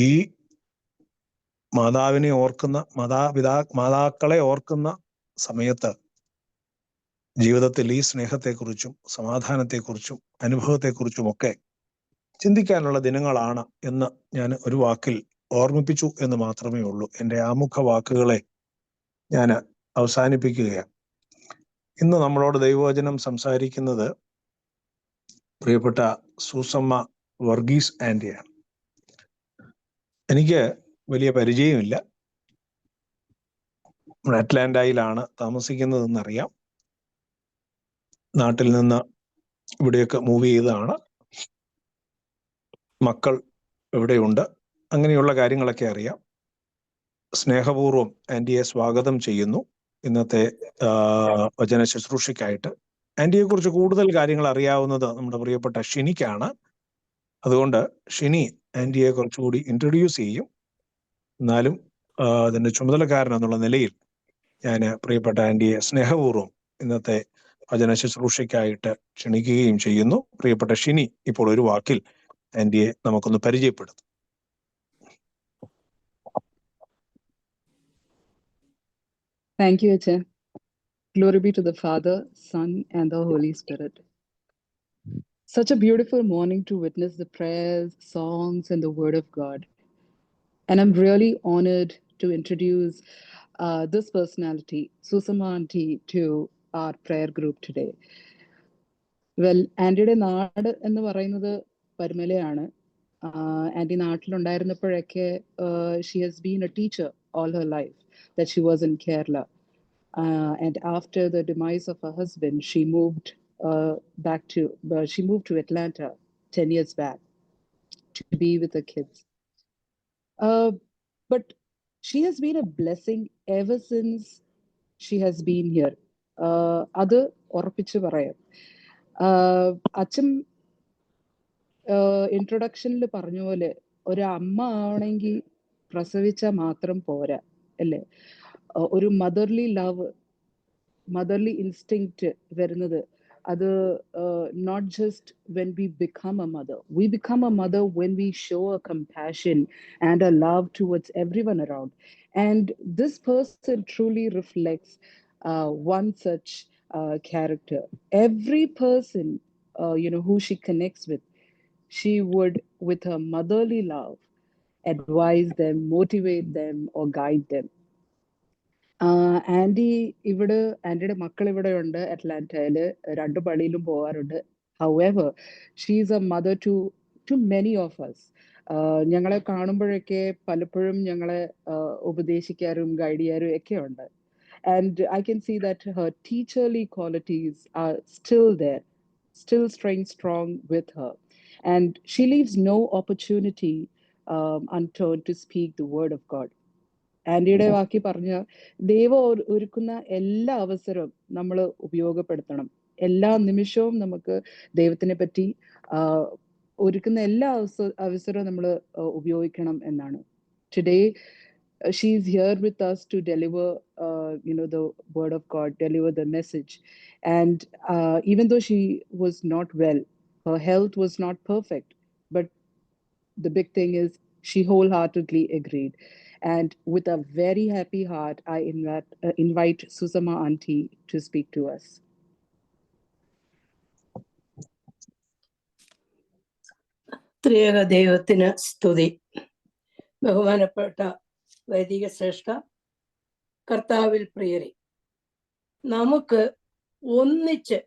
ഈ മാതാവിനെ ഓർക്കുന്ന മാതാക്കളെ ഓർക്കുന്ന സമയത്ത് ജീവിതത്തിൽ ഈ സ്നേഹത്തെക്കുറിച്ചും സമാധാനത്തെക്കുറിച്ചും അനുഭവത്തെക്കുറിച്ചും ഒക്കെ ചിന്തിക്കാനുള്ള ദിനങ്ങളാണ് എന്ന് ഞാൻ ഒരു വാക്കിൽ ഓർമ്മിപ്പിച്ചു എന്ന് മാത്രമേ ഉള്ളൂ. എൻ്റെ ആമുഖ വാക്കുകളെ ഞാൻ അവസാനിപ്പിക്കുകയാണ്. ഇന്ന് നമ്മളോട് ദൈവവചനം സംസാരിക്കുന്നത് പ്രിയപ്പെട്ട സൂസമ്മ വർഗീസ് ആൻറ്റിയാണ്. എനിക്ക് വലിയ പരിചയമില്ല. അറ്റ്ലാന്റയിലാണ് താമസിക്കുന്നതെന്നറിയാം. നാട്ടിൽ നിന്ന് ഇവിടെയൊക്കെ മൂവ് ചെയ്തതാണ്. മക്കൾ ഇവിടെയുണ്ട്. അങ്ങനെയുള്ള കാര്യങ്ങളൊക്കെ അറിയാം. സ്നേഹപൂർവ്വം ആൻറ്റിയെ സ്വാഗതം ചെയ്യുന്നു ഇന്നത്തെ വചന ശുശ്രൂഷയ്ക്കായിട്ട്. ആൻറ്റിയെക്കുറിച്ച് കൂടുതൽ കാര്യങ്ങൾ അറിയാവുന്നത് നമ്മുടെ പ്രിയപ്പെട്ട ഷിനിക്കാണ്. അതുകൊണ്ട് ഷിനി ആൻറ്റിയെ കുറച്ചുകൂടി ഇൻട്രൊഡ്യൂസ് ചെയ്യും. എന്നാലും അതിൻ്റെ ചുമതലക്കാരൻ എന്നുള്ള നിലയിൽ ഞാൻ പ്രിയപ്പെട്ട ആൻറ്റിയെ സ്നേഹപൂർവ്വം ഇന്നത്തെ വചന ശുശ്രൂഷയ്ക്കായിട്ട് ക്ഷണിക്കുകയും ചെയ്യുന്നു. പ്രിയപ്പെട്ട ഷിനി ഇപ്പോൾ ഒരു വാക്കിൽ ആൻറ്റിയെ നമുക്കൊന്ന് പരിചയപ്പെടുത്തും. Thank you, Acha. Glory be to the Father, Son, and the Holy Spirit. Such a beautiful morning to witness the prayers, songs, and the Word of God. And I'm really honored to introduce this personality, Susama Auntie, to our prayer group today. Well, ആൻറ്റിയുടെ നാട് എന്ന് പറയുന്നത് പരുമലയാണ്. Aunty നാട്ടിലുണ്ടായിരുന്നപ്പോഴൊക്കെ she has been a teacher all her life, that she was in Kerala. And after the demise of her husband, she moved to Atlanta 10 years back to be with the kids. But she has been a blessing ever since she has been here. അത് ഉറപ്പിച്ച് പറയാം. അച്ഛൻ ഇൻട്രൊഡക്ഷനിൽ പറഞ്ഞ പോലെ ഒരു അമ്മ ആവണമെങ്കിൽ പ്രസവിച്ചാൽ മാത്രം പോരാ അല്ലേ? ഒരു മദർലി ലവ്, മദർലി ഇൻസ്റ്റിങ്ക്റ്റ് വരുന്നത് അത് not just when we become a mother. We become a mother when we show a compassion and a love towards everyone around. And this person truly reflects one such character. Every person, who she connects with, she would, with her motherly love, advise them, motivate them, or guide them. ആൻറ്റിയുടെ മക്കൾ ഇവിടെ ഉണ്ട് അറ്റ്ലാന്റയില്, 2 പള്ളിയിലും പോകാറുണ്ട്. However, she is a mother to many of us. ഞങ്ങളെ കാണുമ്പോഴൊക്കെ പലപ്പോഴും ഞങ്ങളെ ഉപദേശിക്കാറും ഗൈഡ് ചെയ്യാറും ഒക്കെ ഉണ്ട്. And I can see that her teacherly qualities are still there, still staying strong with her. And she leaves no opportunity unturned to speak the word of God. ആൻറ്റിയുടെ വാക്കി പറഞ്ഞ ദൈവം ഒരുക്കുന്ന എല്ലാ അവസരവും നമ്മൾ ഉപയോഗപ്പെടുത്തണം. എല്ലാ നിമിഷവും നമുക്ക് ദൈവത്തിനെ പറ്റി ഒരുക്കുന്ന എല്ലാ അവസരവും നമ്മൾ ഉപയോഗിക്കണം എന്നാണ്. Today she is here with us to deliver the word of God, deliver the message. And even though she was not well, her health was not perfect, but the big thing is she wholeheartedly agreed. And with a very happy heart, I invite Susama Auntie to speak to us. ത്രിയേക ദൈവത്തിന് സ്തുതി. ബഹുമാനപ്പെട്ട വൈദിക ശ്രേഷ്ഠ, കർത്താവിൽ പ്രിയരെ, നമുക്ക് ഒന്നിച്ച്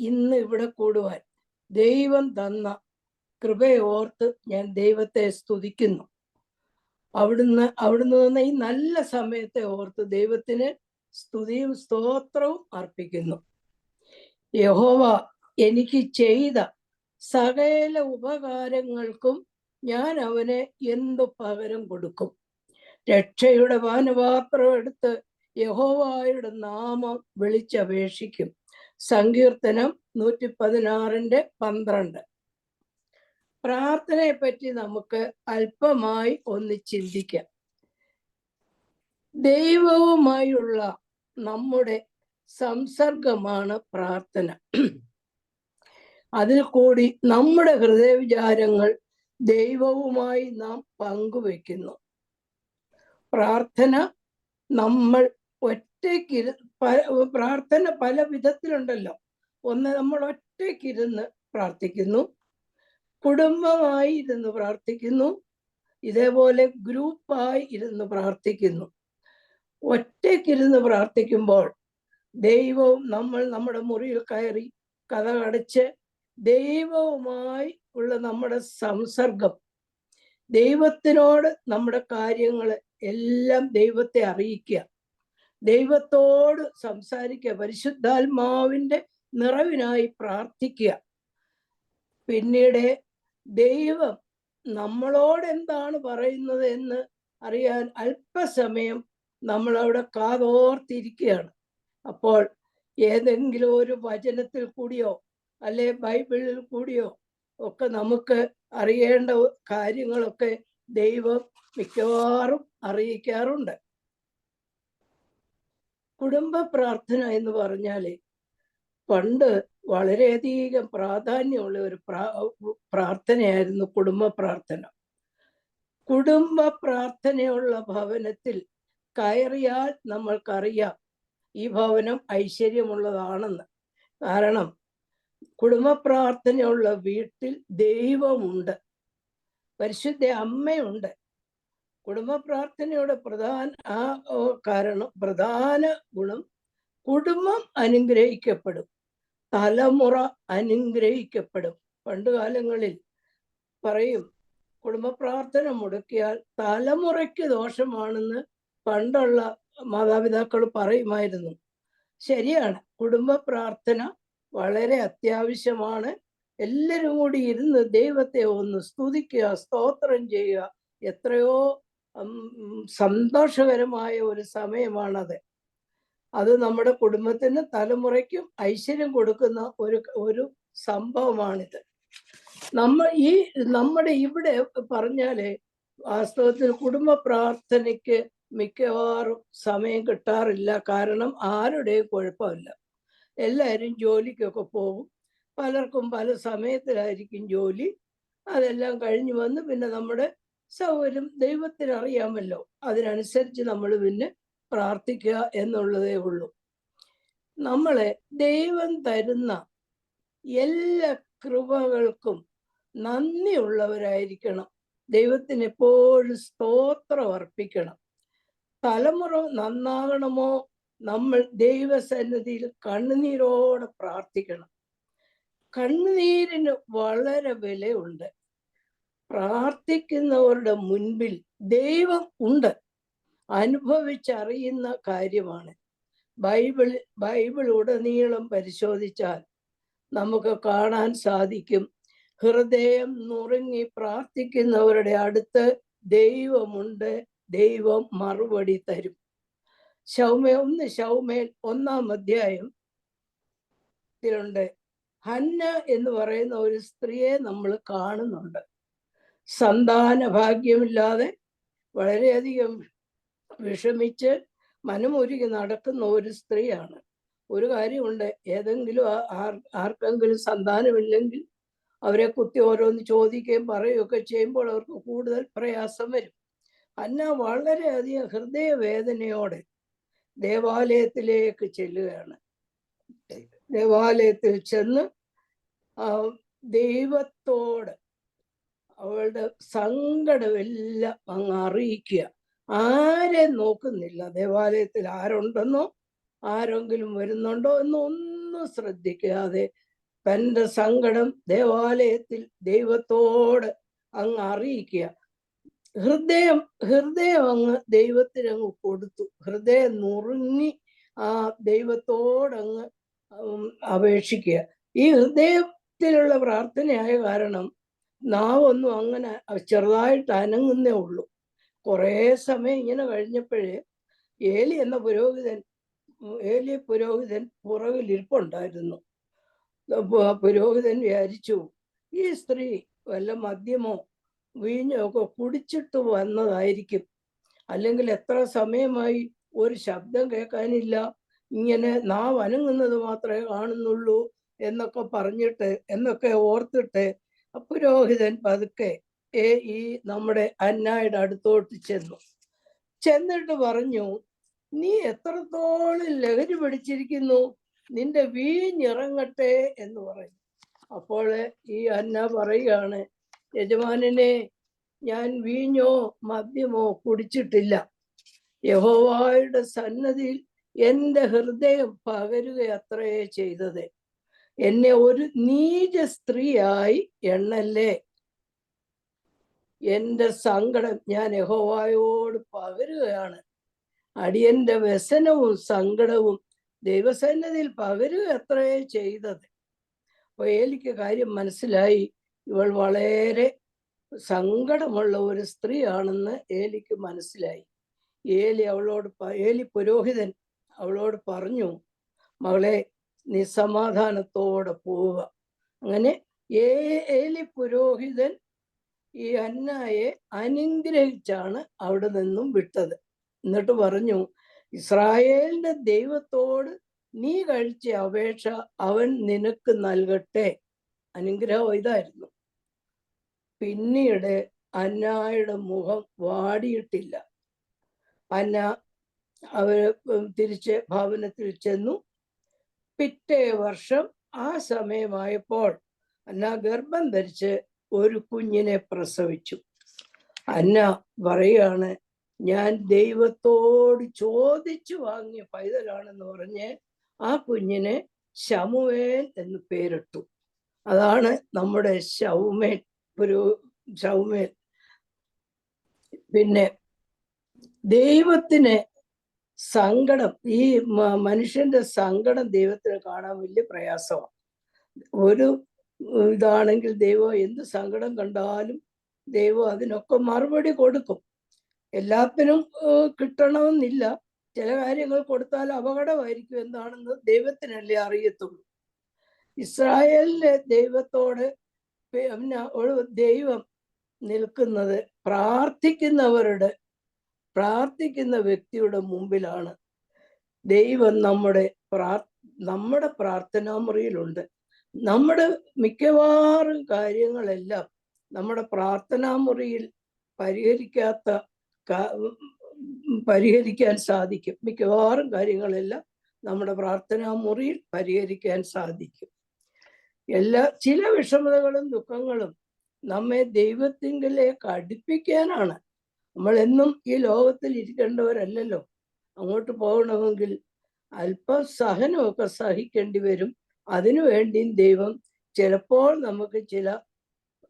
ഇന്ന് ഇവിടെ കൂടുവാൻ ദൈവം തന്ന കൃപയെ ഓർത്ത് ഞാൻ ദൈവത്തെ സ്തുതിക്കുന്നു. അവിടുന്ന് തന്ന ഈ നല്ല സമയത്തെ ഓർത്ത് ദൈവത്തിന് സ്തുതിയും സ്തോത്രവും അർപ്പിക്കുന്നു. യഹോവ എനിക്ക് ചെയ്ത സകല ഉപകാരങ്ങൾക്കും ഞാൻ അവന് എന്തു പകരം കൊടുക്കും? രക്ഷയുടെ പാനപാത്രം എടുത്ത് യഹോവയുടെ നാമം വിളിച്ചപേക്ഷിക്കും. സങ്കീർത്തനം 116:12. പ്രാർത്ഥനയെ പറ്റി നമുക്ക് അല്പമായി ഒന്ന് ചിന്തിക്കാം. ദൈവവുമായുള്ള നമ്മുടെ സംസർഗമാണ് പ്രാർത്ഥന. അതിൽ കൂടി നമ്മുടെ ഹൃദയവിചാരങ്ങൾ ദൈവവുമായി നാം പങ്കുവെക്കുന്നു. പ്രാർത്ഥന നമ്മൾ പ്രാർത്ഥന പല വിധത്തിലുണ്ടല്ലോ. ഒന്ന്, നമ്മൾ ഒറ്റയ്ക്കിരുന്ന് പ്രാർത്ഥിക്കുന്നു, കുടുംബമായി ഇരുന്ന് പ്രാർത്ഥിക്കുന്നു, ഇതേപോലെ ഗ്രൂപ്പായി ഇരുന്ന് പ്രാർത്ഥിക്കുന്നു. ഒറ്റയ്ക്കിരുന്ന് പ്രാർത്ഥിക്കുമ്പോൾ ദൈവവും നമ്മൾ നമ്മുടെ മുറിയിൽ കയറി കതകടച്ച് ദൈവവുമായി ഉള്ള നമ്മുടെ സംസർഗം, ദൈവത്തിനോട് നമ്മുടെ കാര്യങ്ങൾ എല്ലാം ദൈവത്തെ അറിയിക്കുക, ദൈവത്തോട് സംസാരിക്കുക, പരിശുദ്ധാത്മാവിന്റെ നിറവിനായി പ്രാർത്ഥിക്കുക. പിന്നീട് ദൈവം നമ്മളോട് എന്താണ് പറയുന്നത് എന്ന് അറിയാൻ അല്പസമയം നമ്മളവിടെ കാതോർത്തിരിക്കുകയാണ്. അപ്പോൾ ഏതെങ്കിലും ഒരു വചനത്തിൽ കൂടിയോ അല്ലെ ബൈബിളിൽ കൂടിയോ ഒക്കെ നമുക്ക് അറിയേണ്ട കാര്യങ്ങളൊക്കെ ദൈവം മിക്കവാറും അറിയിക്കാറുണ്ട്. കുടുംബ പ്രാർത്ഥന എന്ന് പറഞ്ഞാല് പണ്ട് വളരെയധികം പ്രാധാന്യമുള്ള ഒരു പ്രാർത്ഥനയായിരുന്നു കുടുംബ പ്രാർത്ഥന. കുടുംബ പ്രാർത്ഥനയുള്ള ഭവനത്തിൽ കയറിയാൽ നമ്മൾക്കറിയാം ഈ ഭവനം ഐശ്വര്യമുള്ളതാണെന്ന്. കാരണം കുടുംബ പ്രാർത്ഥനയുള്ള വീട്ടിൽ ദൈവമുണ്ട്, പരിശുദ്ധ അമ്മയുണ്ട്. കുടുംബ പ്രാർത്ഥനയുടെ പ്രധാന ഗുണം കുടുംബം അനുഗ്രഹിക്കപ്പെടും, തലമുറ അനുഗ്രഹിക്കപ്പെടും. പണ്ട് കാലങ്ങളിൽ പറയും, കുടുംബ പ്രാർത്ഥന മുടക്കിയാൽ തലമുറയ്ക്ക് ദോഷമാണെന്ന് പണ്ടുള്ള മാതാപിതാക്കൾ പറയുമായിരുന്നു. ശരിയാണ്, കുടുംബ പ്രാർത്ഥന വളരെ അത്യാവശ്യമാണ്. എല്ലാവരും കൂടി ഇരുന്ന് ദൈവത്തെ ഒന്ന് സ്തുതിക്കുക, സ്തോത്രം ചെയ്യുക. എത്രയോ സന്തോഷകരമായ ഒരു സമയമാണത്. അത് നമ്മുടെ കുടുംബത്തിന് തലമുറയ്ക്കും ഐശ്വര്യം കൊടുക്കുന്ന ഒരു സംഭവമാണിത്. നമ്മുടെ ഇവിടെ പറഞ്ഞാല് വാസ്തവത്തിൽ കുടുംബ പ്രാർത്ഥനയ്ക്ക് മിക്കവാറും സമയം കിട്ടാറില്ല. കാരണം ആരുടെയും കുഴപ്പമില്ല, എല്ലാവരും ജോലിക്കൊക്കെ പോകും, പലർക്കും പല സമയത്തിലായിരിക്കും ജോലി. അതെല്ലാം കഴിഞ്ഞു വന്ന് പിന്നെ നമ്മുടെ സൗകര്യം ദൈവത്തിന് അറിയാമല്ലോ, അതിനനുസരിച്ച് നമ്മൾ പിന്നെ പ്രാർത്ഥിക്കുക എന്നുള്ളതേ ഉള്ളൂ. നമ്മളെ ദൈവം തരുന്ന എല്ലാ കൃപകൾക്കും നന്ദിയുള്ളവരായിരിക്കണം. ദൈവത്തിന് എപ്പോഴും സ്തോത്രം അർപ്പിക്കണം. തലമുറ നന്നാകണമോ, നമ്മൾ ദൈവസന്നിധിയിൽ കണ്ണുനീരോടെ പ്രാർത്ഥിക്കണം. കണ്ണുനീരിന് വളരെ വിലയുണ്ട്. പ്രാർത്ഥിക്കുന്നവരുടെ മുൻപിൽ ദൈവം ഉണ്ട്, അനുഭവിച്ചറിയുന്ന കാര്യമാണ്. ബൈബിൾ ഉടനീളം പരിശോധിച്ചാൽ നമുക്ക് കാണാൻ സാധിക്കും, ഹൃദയം നുറുങ്ങി പ്രാർത്ഥിക്കുന്നവരുടെ അടുത്ത് ദൈവമുണ്ട്, ദൈവം മറുപടി തരും. ശൗമേൽ 1-ാം അധ്യായം ത്തിലുണ്ട്. ഹന്ന എന്ന് പറയുന്ന ഒരു സ്ത്രീയെ നമ്മൾ കാണുന്നുണ്ട്. സന്താന ഭാഗ്യമില്ലാതെ വളരെയധികം വിഷമിച്ച് മനമുരുകി നടക്കുന്ന ഒരു സ്ത്രീയാണ്. ഒരു കാര്യമുണ്ട്, ഏതെങ്കിലും ആർക്കെങ്കിലും സന്താനമില്ലെങ്കിൽ അവരെ കുത്തി ഓരോന്ന് ചോദിക്കുകയും പറയുകയൊക്കെ ചെയ്യുമ്പോൾ അവർക്ക് കൂടുതൽ പ്രയാസം വരും. ഹന്ന വളരെയധികം ഹൃദയവേദനയോടെ ദേവാലയത്തിലേക്ക് ചെല്ലുകയാണ്. ദേവാലയത്തിൽ ചെന്ന് ദൈവത്തോട് അവളുടെ സങ്കടമെല്ലാം അങ്ങ് അറിയിക്കുക. ആരെ നോക്കുന്നില്ല, ദേവാലയത്തിൽ ആരുണ്ടെന്നോ ആരെങ്കിലും വരുന്നുണ്ടോ എന്നൊന്നും ശ്രദ്ധിക്കാതെ തൻ്റെ സങ്കടം ദേവാലയത്തിൽ ദൈവത്തോട് അങ്ങ് അറിയിക്കുക. ഹൃദയം അങ്ങ് ദൈവത്തിന് അങ്ങ് കൊടുത്തു. ഹൃദയം നുറുങ്ങി ആ ദൈവത്തോടങ്ങ് അപേക്ഷിക്കുക. ഈ ഹൃദയത്തിലുള്ള പ്രാർത്ഥനയായ കാരണം നാവൊന്നും അങ്ങനെ ചെറുതായിട്ട് അനങ്ങുന്നേ ഉള്ളൂ. കുറേ സമയം ഇങ്ങനെ കഴിഞ്ഞപ്പോഴേ ഏലി പുരോഹിതൻ പുറകിലിരിപ്പുണ്ടായിരുന്നു. പുരോഹിതൻ വിചാരിച്ചു, ഈ സ്ത്രീ വല്ല മദ്യമോ വീഞ്ഞോ ഒക്കെ കുടിച്ചിട്ട് വന്നതായിരിക്കും, അല്ലെങ്കിൽ എത്ര സമയമായി ഒരു ശബ്ദം കേൾക്കാനില്ല, ഇങ്ങനെ നാവ് അനങ്ങുന്നത് മാത്രമേ കാണുന്നുള്ളൂ എന്നൊക്കെ ഓർത്തിട്ട് പുരോഹിതൻ പതുക്കെ ഈ നമ്മുടെ അന്നായുടെ അടുത്തോട്ട് ചെന്നിട്ട് പറഞ്ഞു, നീ എത്രത്തോളം ലഹരി പിടിച്ചിരിക്കുന്നു, നിന്റെ വീഞ്ഞിറങ്ങട്ടെ എന്ന് പറഞ്ഞു. അപ്പോൾ ഈ അന്ന പറയുകയാണ്, യജമാനനെ, ഞാൻ വീഞ്ഞോ മദ്യമോ കുടിച്ചിട്ടില്ല. യഹോവയുടെ സന്നദ്ധിയിൽ എൻ്റെ ഹൃദയം പകരുകയത്രേ ചെയ്തത്. എന്നെ ഒരു നീച സ്ത്രീയായി എണ്ണല്ലേ. എൻ്റെ സങ്കടം ഞാൻ യഹോവയോട് പകരുകയാണ്. അടിയന്റെ വ്യസനവും സങ്കടവും ദൈവസന്നിധിയിൽ പകരുകയത്രേ ചെയ്തത്. അപ്പൊ ഏലിക്ക് കാര്യം മനസ്സിലായി, ഇവൾ വളരെ സങ്കടമുള്ള ഒരു സ്ത്രീയാണെന്ന് ഏലിക്ക് മനസ്സിലായി. ഏലി പുരോഹിതൻ അവളോട് പറഞ്ഞു, മകളെ, നീ സമാധാനത്തോടെ പോവുക. അങ്ങനെ ഏലി പുരോഹിതൻ ഈ അന്നായെ അനുഗ്രഹിച്ചാണ് അവിടെ നിന്നും വിട്ടത്. എന്നിട്ട് പറഞ്ഞു, ഇസ്രായേലിന്റെ ദൈവത്തോട് നീ കഴിച്ച അപേക്ഷ അവൻ നിനക്ക് നൽകട്ടെ. അനുഗ്രഹം ഇതായിരുന്നു. പിന്നീട് അന്നായുടെ മുഖം വാടിയിട്ടില്ല. അന്ന അവര് തിരിച്ച് ഭവനത്തിൽ ചെന്നു. പിറ്റേ വർഷം ആ സമയമായപ്പോൾ അന്ന ഗർഭം ധരിച്ച് ഒരു കുഞ്ഞിനെ പ്രസവിച്ചു. അന്ന പറയാണ്, ഞാൻ ദൈവത്തോട് ചോദിച്ചു വാങ്ങിയ പൈതലാണെന്ന് പറഞ്ഞ് ആ കുഞ്ഞിനെ ശമൂവേൽ എന്ന് പേരിട്ടു. അതാണ് നമ്മുടെ ശൗമേൽ. പിന്നെ ദൈവത്തിന് സങ്കടം, ഈ മനുഷ്യന്റെ സങ്കടം ദൈവത്തിന് കാണാൻ വലിയ പ്രയാസമാണ്. ഒരു ഇതാണെങ്കിൽ ദൈവം എന്ത് സങ്കടം കണ്ടാലും ദൈവം അതിനൊക്കെ മറുപടി കൊടുക്കും. എല്ലാത്തിനും കിട്ടണമെന്നില്ല. ചില കാര്യങ്ങൾ കൊടുത്താൽ അപകടമായിരിക്കും എന്താണെന്ന് ദൈവത്തിനല്ലേ അറിയത്തുള്ളൂ. ഇസ്രായേലിലെ ദൈവത്തോട് ദൈവം നിൽക്കുന്നത് പ്രാർത്ഥിക്കുന്ന വ്യക്തിയുടെ മുമ്പിലാണ്. ദൈവം നമ്മുടെ പ്രാർത്ഥനാ മുറിയിലുണ്ട്. നമ്മുടെ മിക്കവാറും കാര്യങ്ങളെല്ലാം നമ്മുടെ പ്രാർത്ഥനാ മുറിയിൽ പരിഹരിക്കാൻ സാധിക്കും. മിക്കവാറും കാര്യങ്ങളെല്ലാം നമ്മുടെ പ്രാർത്ഥനാ മുറിയിൽ പരിഹരിക്കാൻ സാധിക്കും. ചില വിഷമതകളും ദുഃഖങ്ങളും നമ്മെ ദൈവത്തിങ്കിലേക്ക് അടുപ്പിക്കാനാണ്. നമ്മൾ എന്നും ഈ ലോകത്തിൽ ഇരിക്കേണ്ടവരല്ലല്ലോ. അങ്ങോട്ട് പോകണമെങ്കിൽ അല്പം സഹനമൊക്കെ സഹിക്കേണ്ടി വരും. അതിനുവേണ്ടിയും ദൈവം ചിലപ്പോൾ നമുക്ക് ചില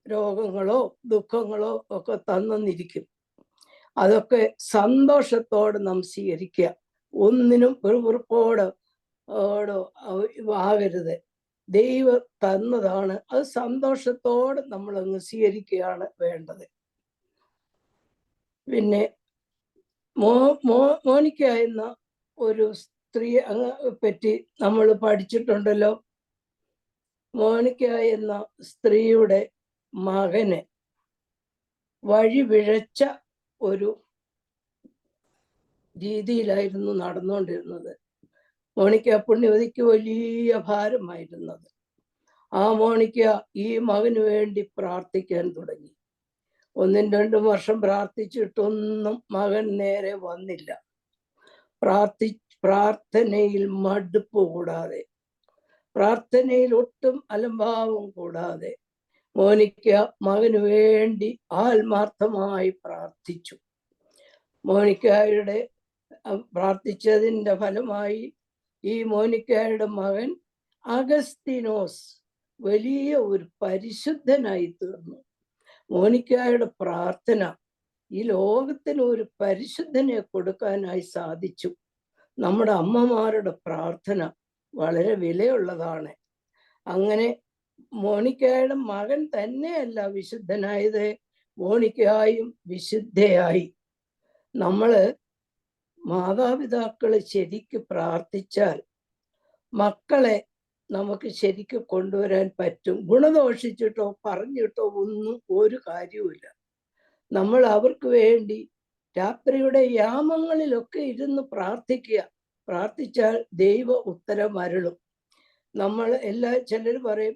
രോഗങ്ങളോ ദുഃഖങ്ങളോ ഒക്കെ തന്നിരിക്കും. അതൊക്കെ സന്തോഷത്തോടെ നാം സ്വീകരിക്കുക. ഒന്നിനും വെറുപ്പോടോ ആകരുത്. ദൈവം തന്നതാണ്, അത് സന്തോഷത്തോടെ നമ്മൾ അങ്ങ് സ്വീകരിക്കുകയാണ് വേണ്ടത്. പിന്നെ മോനിക്ക എന്ന ഒരു സ്ത്രീയെ പറ്റി നമ്മൾ പഠിച്ചിട്ടുണ്ടല്ലോ. മോണിക്ക എന്ന സ്ത്രീയുടെ മകന് വഴിപിഴച്ച ഒരു രീതിയിലായിരുന്നു നടന്നുകൊണ്ടിരുന്നത്. മോണിക്ക പുണ്യവതിക്ക് വലിയ ഭാരമായിരുന്നത്. ആ മോണിക്ക ഈ മകന് വേണ്ടി പ്രാർത്ഥിക്കാൻ തുടങ്ങി. 1-2 വർഷം പ്രാർത്ഥിച്ചിട്ടൊന്നും മകൻ നേരെ വന്നില്ല. പ്രാർത്ഥനയിൽ മടുപ്പ് കൂടാതെ, പ്രാർത്ഥനയിൽ ഒട്ടും അലംഭാവം കൂടാതെ മോനിക്ക മകന് വേണ്ടി ആത്മാർത്ഥമായി പ്രാർത്ഥിച്ചു. മോനിക്കയുടെ പ്രാർത്ഥിച്ചതിൻ്റെ ഫലമായി ഈ മോനിക്കയുടെ മകൻ അഗസ്തീനോസ് വലിയ ഒരു പരിശുദ്ധനായി തീർന്നു. മോനിക്കയുടെ പ്രാർത്ഥന ഈ ലോകത്തിന് ഒരു പരിശുദ്ധനെ കൊടുക്കാനായി സാധിച്ചു. നമ്മുടെ അമ്മമാരുടെ പ്രാർത്ഥന വളരെ വിലയുള്ളതാണ്. അങ്ങനെ മോണിക്കയുടെ മകൻ തന്നെയല്ല വിശുദ്ധനായത്, മോണിക്കയായും വിശുദ്ധയായി. നമ്മള് മാതാപിതാക്കള് ശരിക്ക് പ്രാർത്ഥിച്ചാൽ മക്കളെ നമുക്ക് ശരിക്ക് കൊണ്ടുവരാൻ പറ്റും. ഗുണദോഷിച്ചിട്ടോ പറഞ്ഞിട്ടോ ഒന്നും ഒരു കാര്യവുമില്ല. നമ്മൾ അവർക്ക് വേണ്ടി രാത്രിയുടെ യാമങ്ങളിലൊക്കെ ഇരുന്ന് പ്രാർത്ഥിക്കുക. പ്രാർത്ഥിച്ചാൽ ദൈവ ഉത്തരം അരുളും. നമ്മൾ ചിലർ പറയും,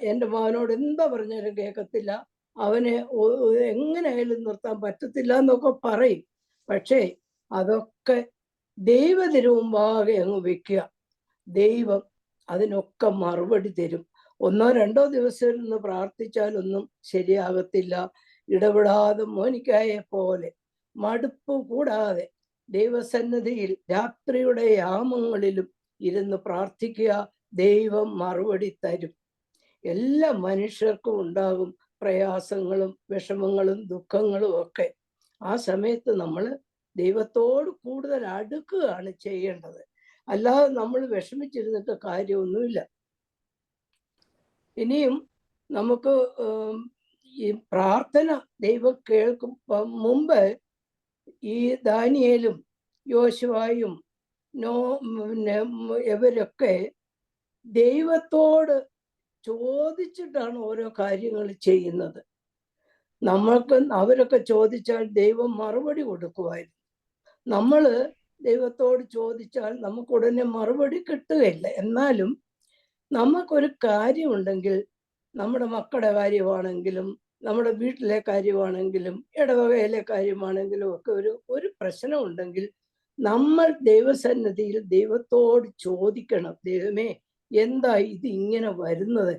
എൻ്റെ മകനോട് എന്താ പറഞ്ഞാലും കേൾക്കത്തില്ല, അവനെ എങ്ങനെയായാലും നിർത്താൻ പറ്റത്തില്ല എന്നൊക്കെ പറയും. പക്ഷേ അതൊക്കെ ദൈവത്തിന് മുമ്പാകെ അങ്ങ് വെക്കുക. ദൈവം അതിനൊക്കെ മറുപടി തരും. 1-2 ദിവസം ഇരുന്ന് പ്രാർത്ഥിച്ചാലൊന്നും ശരിയാകത്തില്ല. ഇടപെടാതെ മോനിക്കായെ പോലെ മടുപ്പ് കൂടാതെ ദൈവസന്നിധിയിൽ രാത്രിയുടെ യാമങ്ങളിലും ഇരുന്ന് പ്രാർത്ഥിക്കുക. ദൈവം മറുപടി തരും. എല്ലാ മനുഷ്യർക്കും ഉണ്ടാകും പ്രയാസങ്ങളും വിഷമങ്ങളും ദുഃഖങ്ങളും ഒക്കെ. ആ സമയത്ത് നമ്മൾ ദൈവത്തോട് കൂടുതൽ അടുക്കുകയാണ് ചെയ്യേണ്ടത്. അല്ലാതെ നമ്മൾ വിഷമിച്ചിരുന്നിട്ട് കാര്യമൊന്നുമില്ല. ഇനിയും നമുക്ക് ഈ പ്രാർത്ഥന ദൈവം കേൾക്കും. മുമ്പ് ഈ ദാനിയേലും യോശുവായും ഇവരൊക്കെ ദൈവത്തോട് ചോദിച്ചിട്ടാണ് ഓരോ കാര്യങ്ങൾ ചെയ്യുന്നത്. അവരൊക്കെ ചോദിച്ചാൽ ദൈവം മറുപടി കൊടുക്കുമായിരുന്നു. നമ്മൾ ദൈവത്തോട് ചോദിച്ചാൽ നമുക്ക് ഉടനെ മറുപടി കിട്ടുകയില്ല. എന്നാലും നമുക്കൊരു കാര്യമുണ്ടെങ്കിൽ, നമ്മുടെ മക്കളുടെ കാര്യമാണെങ്കിലും നമ്മുടെ വീട്ടിലെ കാര്യമാണെങ്കിലും ഇടവകയിലെ കാര്യമാണെങ്കിലും ഒക്കെ ഒരു പ്രശ്നമുണ്ടെങ്കിൽ നമ്മൾ ദൈവസന്നിധിയിൽ ദൈവത്തോട് ചോദിക്കണം, ദൈവമേ എന്താ ഇത് ഇങ്ങനെ വരുന്നത്?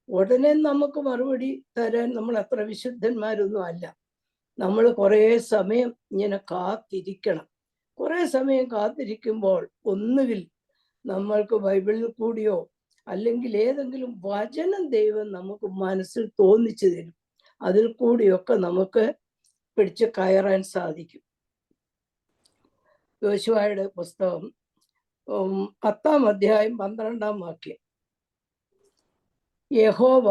ഉടനെ നമുക്ക് മറുപടി തരാൻ നമ്മൾ അത്ര വിശുദ്ധന്മാരൊന്നും അല്ല. നമ്മൾ കുറേ സമയം ഇങ്ങനെ കാത്തിരിക്കണം. കുറേ സമയം കാത്തിരിക്കുമ്പോൾ ഒന്നുകിൽ നമ്മൾക്ക് ബൈബിളിൽ കൂടിയോ അല്ലെങ്കിൽ ഏതെങ്കിലും വചനം ദൈവം നമുക്ക് മനസ്സിൽ തോന്നിച്ചു തരും. അതിൽ കൂടിയൊക്കെ നമുക്ക് പിടിച്ച് കയറാൻ സാധിക്കും. യോശുവയുടെ പുസ്തകം 10-ാം അധ്യായം 12-ാം വാക്യം. യഹോവ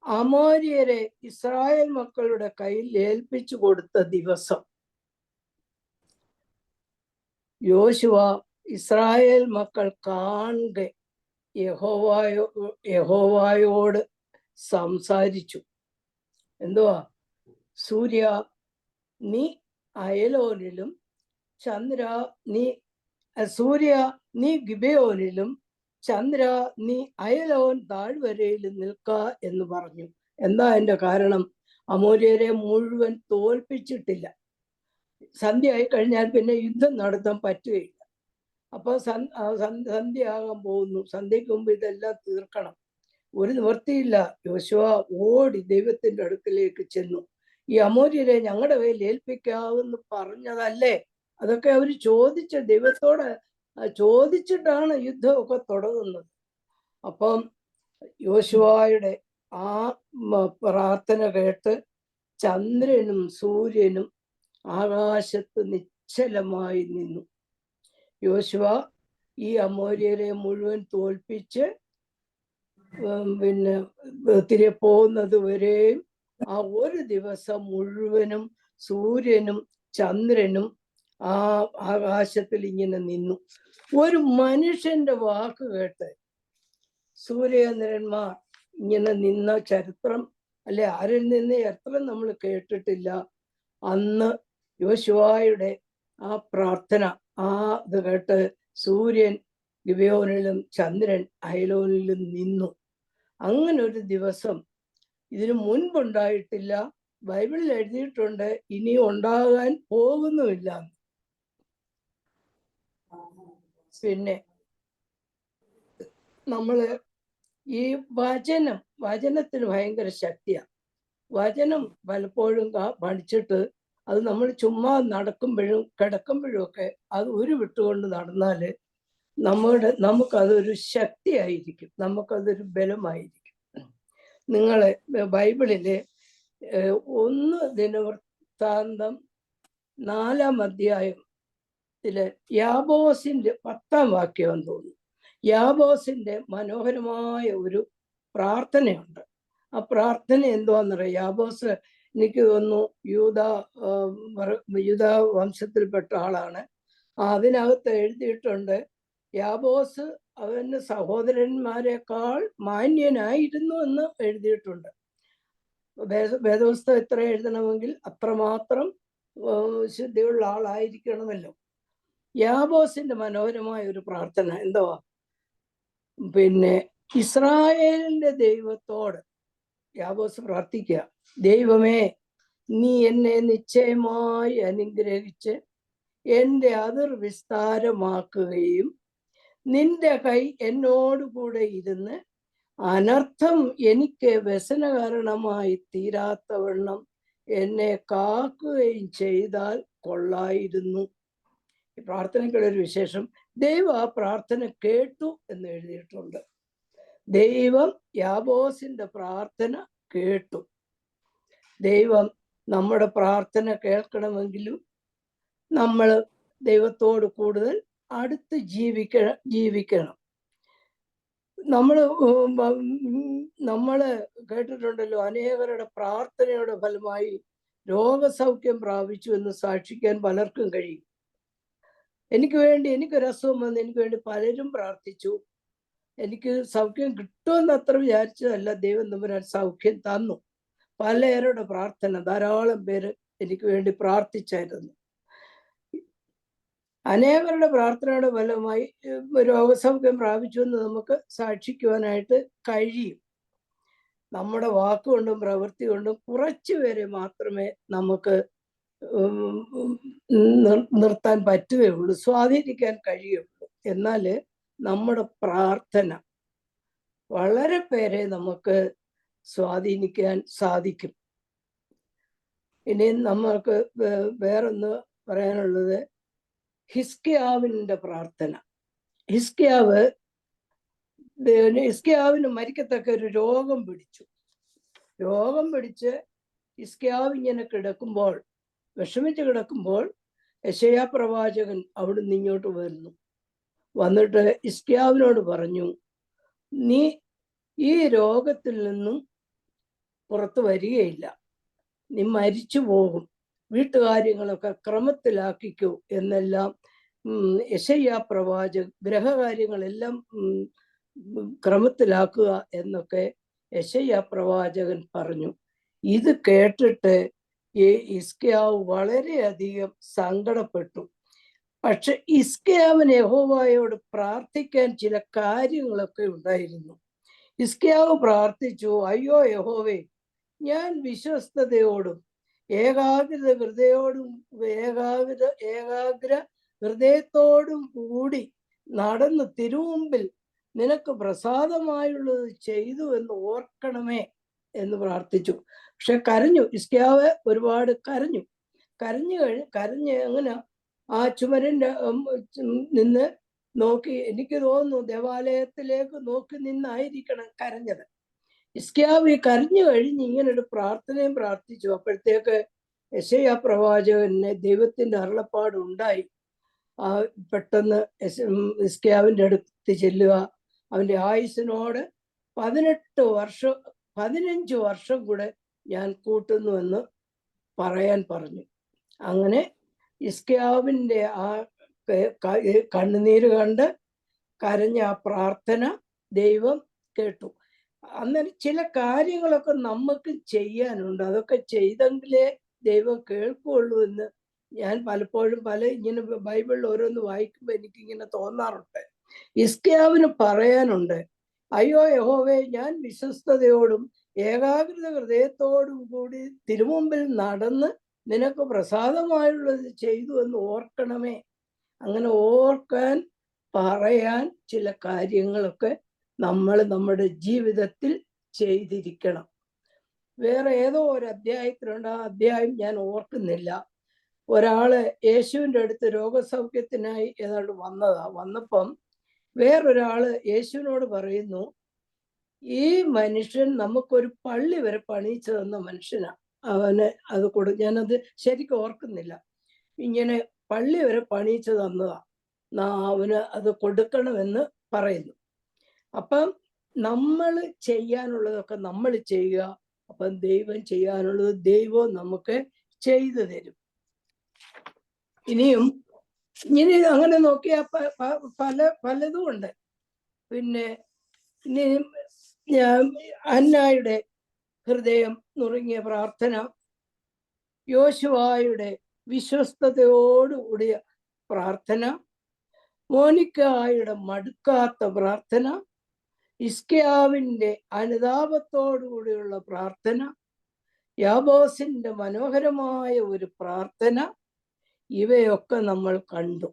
അമോര്യരെ ഇസ്രായേൽ മക്കളുടെ കയ്യിൽ ഏൽപ്പിച്ചു കൊടുത്ത ദിവസം യോശുവ ഇസ്രായേൽ മക്കൾ കാണുക യഹോവയോട് സംസാരിച്ചു. എന്തുവാ? സൂര്യ നീ അയലോനിലും സൂര്യ നീ ഗിബയോനിലും ചന്ദ്ര നീ അയലോൻ താഴ്വരയിലും നിൽക്ക എന്ന് പറഞ്ഞു. എന്താ അതിന്റെ കാരണം? അമോര്യരെ മുഴുവൻ തോൽപ്പിച്ചിട്ടില്ല. സന്ധ്യ ആയി കഴിഞ്ഞാൽ പിന്നെ യുദ്ധം നടത്താൻ പറ്റുകയില്ല. അപ്പൊ സന്ധ്യയാകാൻ പോകുന്നു. സന്ധ്യയ്ക്ക് മുമ്പ് ഇതെല്ലാം തീർക്കണം. ഒരു നിവൃത്തിയില്ല. യോശുവ ഓടി ദൈവത്തിന്റെ അടുക്കലേക്ക് ചെന്നു. ഈ അമോര്യരെ ഞങ്ങളുടെ കയ്യിൽ ഏൽപ്പിക്കാവെന്ന് പറഞ്ഞതല്ലേ? അതൊക്കെ അവർ ദൈവത്തോട് ചോദിച്ചിട്ടാണ് യുദ്ധമൊക്കെ തുടങ്ങുന്നത്. അപ്പം യോശുവയുടെ ആ പ്രാർത്ഥന കേട്ട് ചന്ദ്രനും സൂര്യനും ആകാശത്ത് നിശ്ചലമായി നിന്നു. യോശുവ ഈ അമോര്യരെ മുഴുവൻ തോൽപ്പിച്ച് തിരികെ പോകുന്നത് വരെയും ആ ഒരു ദിവസം മുഴുവനും സൂര്യനും ചന്ദ്രനും ആ ആകാശത്തിൽ ഇങ്ങനെ നിന്നു. ഒരു മനുഷ്യന്റെ വാക്ക് കേട്ട് സൂര്യചന്ദ്രന്മാർ ഇങ്ങനെ നിന്ന ചരിത്രം അല്ലെ ആരിൽ നിന്ന് എത്ര നമ്മൾ കേട്ടിട്ടില്ല. അന്ന് യോശുവായുടെ ആ പ്രാർത്ഥന, ആ ഇത് കേട്ട് സൂര്യൻ ഗിബെയോനിലും ചന്ദ്രൻ അയലോനിലും നിന്നു. അങ്ങനെ ഒരു ദിവസം ഇതിനു മുൻപുണ്ടായിട്ടില്ല. ബൈബിളിൽ എഴുതിയിട്ടുണ്ട് ഇനി ഉണ്ടാകാൻ പോകുന്നുമില്ല. പിന്നെ നമ്മള് ഈ വചനത്തിന് ഭയങ്കര ശക്തിയാണ്. വചനം പലപ്പോഴും പഠിച്ചിട്ട് അത് നമ്മൾ ചുമ്മാ നടക്കുമ്പോഴും കിടക്കുമ്പോഴും ഒക്കെ അത് വിട്ടുകൊണ്ട് നടന്നാല് നമുക്കതൊരു ശക്തിയായിരിക്കും, നമുക്കതൊരു ബലമായിരിക്കും. നിങ്ങളെ ബൈബിളിലെ 1 ദിനവൃത്താന്തം 4-ാം അധ്യായത്തില് യാബോസിന്റെ 10-ാം വാക്യം തോന്നുന്നു. യാബോസിന്റെ മനോഹരമായ ഒരു പ്രാർത്ഥനയുണ്ട്. ആ പ്രാർത്ഥന എന്തുവാന്നറിയാം? യാബോസ് എനിക്ക് തോന്നുന്നു യൂദാ വംശത്തിൽപ്പെട്ട ആളാണ്. അതിനകത്ത് എഴുതിയിട്ടുണ്ട് യാബോസ് അവന്റെ സഹോദരന്മാരെക്കാൾ മാന്യനായിരുന്നു എന്ന് എഴുതിയിട്ടുണ്ട്. വേദപുസ്തകം എത്ര എഴുതണമെങ്കിൽ അത്രമാത്രം ശുദ്ധിയുള്ള ആളായിരിക്കണമല്ലോ. യാബോസിന്റെ മനോഹരമായ ഒരു പ്രാർത്ഥന എന്തുവാ? പിന്നെ ഇസ്രായേലിന്റെ ദൈവത്തോട് യാബോസ് പ്രാർത്ഥിക്കുക, ദൈവമേ, നീ എന്നെ നിശ്ചയമായി അനുഗ്രഹിച്ച് എൻ്റെ അതിർ വിസ്താരമാക്കുകയും നിന്റെ കൈ എന്നോടുകൂടെ ഇരുന്ന് അനർത്ഥം എനിക്ക് വ്യസനകാരണമായി തീരാത്തവണ്ണം എന്നെ കാക്കുകയും ചെയ്താൽ കൊള്ളായിരുന്നു. ഈ പ്രാർത്ഥനയ്ക്കുള്ള ഒരു വിശേഷം, ദൈവം ആ പ്രാർത്ഥന കേട്ടു എന്ന് എഴുതിയിട്ടുണ്ട്. ദൈവം യാബോസിന്റെ പ്രാർത്ഥന കേട്ടു. ദൈവം നമ്മുടെ പ്രാർത്ഥന കേൾക്കണമെങ്കിലും നമ്മൾ ദൈവത്തോട് കൂടുതൽ അടുത്ത് ജീവിക്കണം. നമ്മള് കേട്ടിട്ടുണ്ടല്ലോ, അനേകരുടെ പ്രാർത്ഥനയുടെ ഫലമായി രോഗസൗഖ്യം പ്രാപിച്ചു എന്ന് സാക്ഷിക്കാൻ പലർക്കും കഴിയും. എനിക്കൊരു അസുഖം വന്ന് എനിക്ക് വേണ്ടി പലരും പ്രാർത്ഥിച്ചു. എനിക്ക് സൗഖ്യം കിട്ടുമെന്ന് അത്ര വിചാരിച്ചതല്ല, ദൈവം തമ്പുരാൻ സൗഖ്യം തന്നു. പലരുടെ പ്രാർത്ഥന, ധാരാളം പേര് എനിക്ക് വേണ്ടി പ്രാർത്ഥിച്ചായിരുന്നു. അനേകരുടെ പ്രാർത്ഥനയുടെ ഫലമായി രോഗസൗഖ്യം പ്രാപിച്ചു എന്ന് നമുക്ക് സാക്ഷിക്കുവാനായിട്ട് കഴിയും. നമ്മുടെ വാക്കുകൊണ്ടും പ്രവൃത്തി കൊണ്ടും കുറച്ചു പേരെ മാത്രമേ നമുക്ക് നിർത്താൻ പറ്റുകയുള്ളൂ, സ്വാധീനിക്കാൻ കഴിയുള്ളൂ. എന്നാൽ നമ്മുടെ പ്രാർത്ഥന വളരെ പേരെ നമുക്ക് സ്വാധീനിക്കാൻ സാധിക്കും. ഇനി നമ്മൾക്ക് വേറൊന്ന് പറയാനുള്ളത് ഹിസ്കിയാവിന്റെ പ്രാർത്ഥന. ഹിസ്കിയാവിന് മരിക്കത്തക്ക ഒരു രോഗം പിടിച്ച് ഹിസ്കിയാവ് ഇങ്ങനെ കിടക്കുമ്പോൾ, വിഷമിച്ച് കിടക്കുമ്പോൾ യെശയ്യാ പ്രവാചകൻ അവിടുന്ന് ഇങ്ങോട്ട് വന്നിട്ട് ഹിസ്കിയാവിനോട് പറഞ്ഞു, നീ ഈ രോഗത്തിൽ നിന്നും പുറത്തു വരികയില്ല, നീ മരിച്ചു പോകും, വീട്ടുകാര്യങ്ങളൊക്കെ ക്രമത്തിലാക്കിക്കൂ എന്നെല്ലാം യെശയ്യാ പ്രവാചകൻ, ഗ്രഹകാര്യങ്ങളെല്ലാം ക്രമത്തിലാക്കുക എന്നൊക്കെ യെശയ്യാ പ്രവാചകൻ പറഞ്ഞു. ഇത് കേട്ടിട്ട് ഹിസ്കിയാവ് വളരെയധികം സങ്കടപ്പെട്ടു. പക്ഷെ ഹിസ്കിയാവിന് യഹോവയോട് പ്രാർത്ഥിക്കാൻ ചില കാര്യങ്ങളൊക്കെ ഉണ്ടായിരുന്നു. ഹിസ്കിയാവ് പ്രാർത്ഥിച്ചു, അയ്യോ യഹോവേ, ഞാൻ വിശ്വസ്തയോടും ഏകാഗ്ര ഹൃദയത്തോടും കൂടി നടന്ന് തിരുമുമ്പിൽ നിനക്ക് പ്രസാദമായുള്ളത് ചെയ്തു എന്ന് ഓർക്കണമേ എന്ന് പ്രാർത്ഥിച്ചു. പക്ഷെ കരഞ്ഞു, ഹിസ്കിയാവ് ഒരുപാട് കരഞ്ഞ് അങ്ങനെ ആ ചുമരിന്റെ നിന്ന് നോക്കി, എനിക്ക് തോന്നുന്നു ദേവാലയത്തിലേക്ക് നോക്കി നിന്നായിരിക്കണം കരഞ്ഞത്. ഹിസ്കിയാവ് ഈ കരഞ്ഞു കഴിഞ്ഞ് ഇങ്ങനൊരു പ്രാർത്ഥനയും പ്രാർത്ഥിച്ചു. അപ്പോഴത്തേക്ക് യെശയ്യാ പ്രവാചകന് ദൈവത്തിന്റെ അരുളപ്പാട് ഉണ്ടായി. പെട്ടെന്ന് ഹിസ്കിയാവിന്റെ അടുത്ത് ചെല്ലുക, അവന്റെ ആയുസ്സിനോട് 15 വർഷം കൂടെ ഞാൻ കൂട്ടുന്നുവെന്ന് പറയാൻ പറഞ്ഞു. അങ്ങനെ ഹിസ്കിയാവിന്റെ ആ കണ്ണുനീര് കണ്ട് കരഞ്ഞ ആ പ്രാർത്ഥന ദൈവം കേട്ടു. അന്നേരം ചില കാര്യങ്ങളൊക്കെ നമുക്ക് ചെയ്യാനുണ്ട്. അതൊക്കെ ചെയ്തെങ്കിലേ ദൈവം കേൾക്കുള്ളൂ എന്ന് ഞാൻ പലപ്പോഴും ഇങ്ങനെ ബൈബിളിൽ ഓരോന്ന് വായിക്കുമ്പോൾ എനിക്കിങ്ങനെ തോന്നാറുണ്ട്. ഹിസ്കിയാവിന് പറയാനുണ്ട്, അയ്യോ യഹോവേ, ഞാൻ വിശ്വസ്തയോടും ഏകാഗ്രത ഹൃദയത്തോടും കൂടി തിരുമുമ്പിൽ നടന്ന് നിനക്ക് പ്രസാദമായുള്ളത് ചെയ്തു എന്ന് ഓർക്കണമേ. അങ്ങനെ ഓർക്കാൻ പറയാൻ ചില കാര്യങ്ങളൊക്കെ നമ്മൾ നമ്മുടെ ജീവിതത്തിൽ ചെയ്തിരിക്കണം. വേറെ ഏതോ ഒരു അധ്യായത്തിലുണ്ട്, ആ അധ്യായം ഞാൻ ഓർക്കുന്നില്ല. ഒരാള് യേശുവിൻ്റെ അടുത്ത് രോഗസൗഖ്യത്തിനായി ഏതാണ്ട് വന്നപ്പം വേറൊരാള് യേശുവിനോട് പറയുന്നു, ഈ മനുഷ്യൻ നമുക്കൊരു പള്ളി വരെ പണിയിച്ചു തന്ന മനുഷ്യനാ, അവന് അത് ഞാനത് ശരിക്കും ഓർക്കുന്നില്ല. ഇങ്ങനെ പള്ളി വരെ പണിയിച്ചു തന്നതാ, അവന് അത് കൊടുക്കണമെന്ന് പറയുന്നു. അപ്പം നമ്മൾ ചെയ്യാനുള്ളതൊക്കെ നമ്മൾ ചെയ്യുക. അപ്പം ദൈവം ചെയ്യാനുള്ളത് ദൈവം നമുക്ക് ചെയ്തു തരും. ഇനി അങ്ങനെ നോക്കിയാൽ പലതും ഉണ്ട്. പിന്നെ ഇനി അന്നായുടെ ഹൃദയം നുറുങ്ങിയ പ്രാർത്ഥന, യോശുവായുടെ വിശ്വസ്തയോടുകൂടിയ പ്രാർത്ഥന, മോനിക്കായുടെ മടുക്കാത്ത പ്രാർത്ഥന, ഹിസ്കിയാവിൻ്റെ അനുതാപത്തോടുകൂടിയുള്ള പ്രാർത്ഥന, യാബോസിന്റെ മനോഹരമായ ഒരു പ്രാർത്ഥന, ഇവയൊക്കെ നമ്മൾ കണ്ടു.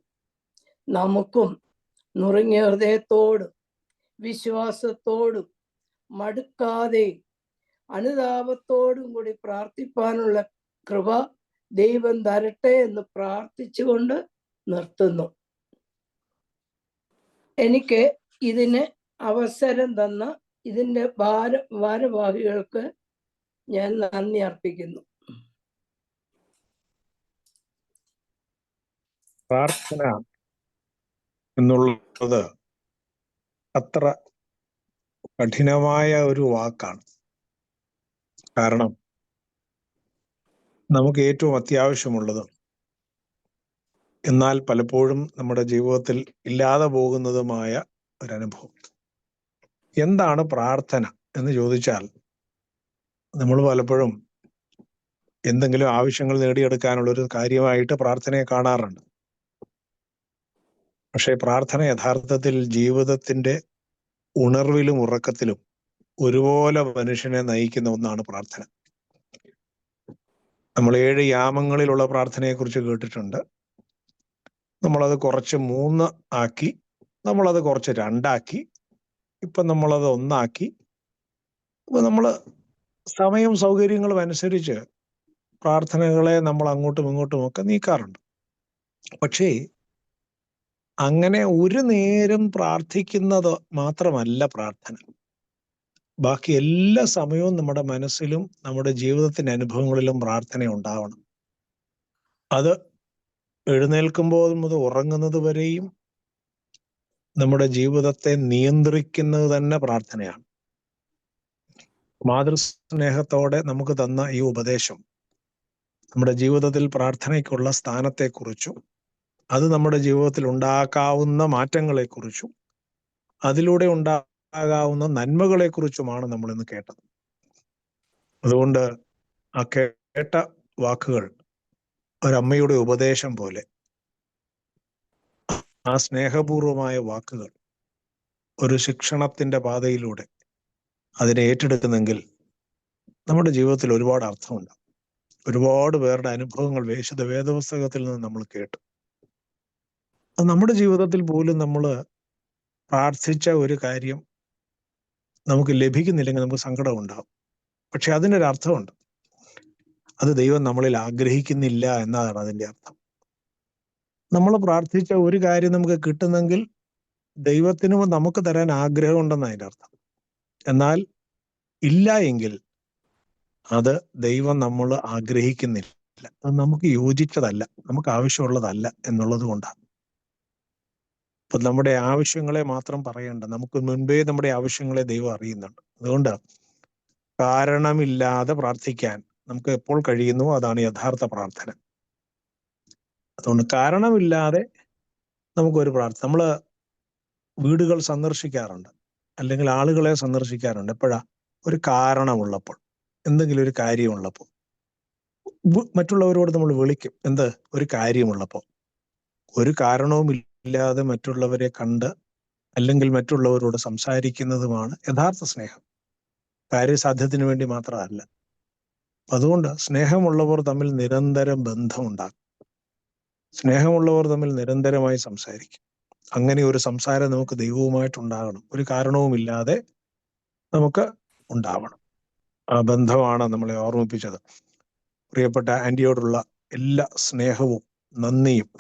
നമുക്കും നുറുങ്ങിയ ഹൃദയത്തോടും വിശ്വാസത്തോടും മടുക്കാതെ അനുതാപത്തോടും കൂടി പ്രാർത്ഥിപ്പാനുള്ള കൃപ ദൈവം തരട്ടെ എന്ന് പ്രാർത്ഥിച്ചുകൊണ്ട് നിർത്തുന്നു. എനിക്ക് ഇതിന് അവസരം തന്ന ഇതിൻ്റെ ഭാരവാഹികൾക്ക് ഞാൻ നന്ദി അർപ്പിക്കുന്നു. പ്രാർത്ഥന എന്നുള്ളത് അത്ര കഠിനമായ ഒരു വാക്കാണ്. കാരണം നമുക്ക് ഏറ്റവും അത്യാവശ്യമുള്ളതും എന്നാൽ പലപ്പോഴും നമ്മുടെ ജീവിതത്തിൽ ഇല്ലാതെ പോകുന്നതുമായ ഒരനുഭവം. എന്താണ് പ്രാർത്ഥന എന്ന് ചോദിച്ചാൽ, നമ്മൾ പലപ്പോഴും എന്തെങ്കിലും ആവശ്യങ്ങൾ നേടിയെടുക്കാനുള്ളൊരു കാര്യമായിട്ട് പ്രാർത്ഥനയെ കാണാറുണ്ട്. പക്ഷേ പ്രാർത്ഥന യഥാർത്ഥത്തിൽ ജീവിതത്തിൻ്റെ ഉണർവിലും ഉറക്കത്തിലും ഒരുപോലെ മനുഷ്യനെ നയിക്കുന്ന ഒന്നാണ് പ്രാർത്ഥന. നമ്മൾ 7 യാമങ്ങളിലുള്ള പ്രാർത്ഥനയെക്കുറിച്ച് കേട്ടിട്ടുണ്ട്. നമ്മളത് കുറച്ച് 3 ആക്കി, നമ്മളത് കുറച്ച് 2 ആക്കി, ഇപ്പം നമ്മളത് 1 ആക്കി. അപ്പോൾ നമ്മൾ സമയവും സൗകര്യങ്ങളും അനുസരിച്ച് പ്രാർത്ഥനകളെ നമ്മൾ അങ്ങോട്ടും ഇങ്ങോട്ടും ഒക്കെ നീക്കാറുണ്ട്. പക്ഷേ അങ്ങനെ ഒരു നേരം പ്രാർത്ഥിക്കുന്നത് മാത്രമല്ല പ്രാർത്ഥന. ബാക്കി എല്ലാ സമയവും നമ്മുടെ മനസ്സിലും നമ്മുടെ ജീവിതത്തിൻ്റെ അനുഭവങ്ങളിലും പ്രാർത്ഥന ഉണ്ടാവണം. അത് എഴുന്നേൽക്കുമ്പോൾ മുതൽ ഉറങ്ങുന്നത് വരെയും നമ്മുടെ ജീവിതത്തെ നിയന്ത്രിക്കുന്നത് തന്നെ പ്രാർത്ഥനയാണ്. മാതൃസ്നേഹത്തോടെ നമുക്ക് തന്ന ഈ ഉപദേശം നമ്മുടെ ജീവിതത്തിൽ പ്രാർത്ഥനയ്ക്കുള്ള സ്ഥാനത്തെക്കുറിച്ചും അത് നമ്മുടെ ജീവിതത്തിൽ ഉണ്ടാക്കാവുന്ന മാറ്റങ്ങളെക്കുറിച്ചും അതിലൂടെ ഉണ്ടാകാവുന്ന നന്മകളെക്കുറിച്ചുമാണ് നമ്മളിന്ന് കേട്ടത്. അതുകൊണ്ട് ആ കേട്ട വാക്കുകൾ ഒരമ്മയുടെ ഉപദേശം പോലെ, ആ സ്നേഹപൂർവമായ വാക്കുകൾ ഒരു ശിക്ഷണത്തിൻ്റെ പാതയിലൂടെ അതിനെ ഏറ്റെടുക്കുന്നെങ്കിൽ നമ്മുടെ ജീവിതത്തിൽ ഒരുപാട് അർത്ഥമുണ്ട്. ഒരുപാട് പേരുടെ അനുഭവങ്ങൾ വിശുദ്ധ വേദപുസ്തകത്തിൽ നിന്ന് നമ്മൾ കേട്ടു. അത് നമ്മുടെ ജീവിതത്തിൽ പോലും നമ്മൾ പ്രാർത്ഥിച്ച ഒരു കാര്യം നമുക്ക് ലഭിക്കുന്നില്ലെങ്കിൽ നമുക്ക് സങ്കടം ഉണ്ടാവും. പക്ഷെ അതിനൊരു അർത്ഥമുണ്ട്. അത് ദൈവം നമ്മളിൽ ആഗ്രഹിക്കുന്നില്ല എന്നതാണ് അതിൻ്റെ അർത്ഥം. നമ്മൾ പ്രാർത്ഥിച്ച ഒരു കാര്യം നമുക്ക് കിട്ടുന്നെങ്കിൽ ദൈവത്തിനും നമുക്ക് തരാൻ ആഗ്രഹമുണ്ടെന്ന് അതിൻ്റെ അർത്ഥം. എന്നാൽ ഇല്ല എങ്കിൽ അത് ദൈവം നമ്മൾ ആഗ്രഹിക്കുന്നില്ല, അത് നമുക്ക് യോജിച്ചതല്ല, നമുക്ക് ആവശ്യമുള്ളതല്ല എന്നുള്ളത് കൊണ്ടാണ്. അപ്പൊ നമ്മുടെ ആവശ്യങ്ങളെ മാത്രം പറയണ്ട, നമുക്ക് മുൻപേ നമ്മുടെ ആവശ്യങ്ങളെ ദൈവം അറിയുന്നുണ്ട്. അതുകൊണ്ട് കാരണമില്ലാതെ പ്രാർത്ഥിക്കാൻ നമുക്ക് എപ്പോൾ കഴിയുന്നു അതാണ് യഥാർത്ഥ പ്രാർത്ഥന. അതുകൊണ്ട് കാരണമില്ലാതെ നമുക്കൊരു പ്രാർത്ഥന, നമ്മൾ വീടുകൾ സന്ദർശിക്കാറുണ്ട്, അല്ലെങ്കിൽ ആളുകളെ സന്ദർശിക്കാറുണ്ട്. എപ്പോഴാ? ഒരു കാരണമുള്ളപ്പോൾ, എന്തെങ്കിലും ഒരു കാര്യമുള്ളപ്പോൾ. മറ്റുള്ളവരോട് നമ്മൾ വിളിക്കും. എന്ത്? ഒരു കാര്യമുള്ളപ്പോൾ. ഒരു കാരണവും ഇല്ലാതെ മറ്റുള്ളവരെ കണ്ട് അല്ലെങ്കിൽ മറ്റുള്ളവരോട് സംസാരിക്കുന്നതുമാണ് യഥാർത്ഥ സ്നേഹം. കാര്യസാധ്യത്തിന് വേണ്ടി മാത്രമല്ല. അതുകൊണ്ട് സ്നേഹമുള്ളവർ തമ്മിൽ നിരന്തരം ബന്ധമുണ്ടാകും. സ്നേഹമുള്ളവർ തമ്മിൽ നിരന്തരമായി സംസാരിക്കും. അങ്ങനെ ഒരു സംസാരം നമുക്ക് ദൈവവുമായിട്ടുണ്ടാകണം. ഒരു കാരണവുമില്ലാതെ നമുക്ക് ഉണ്ടാവണം. ആ ബന്ധമാണ് നമ്മളെ ഓർമ്മിപ്പിച്ചത്. പ്രിയപ്പെട്ട ആൻറ്റിയോടുള്ള എല്ലാ സ്നേഹവും നന്ദിയും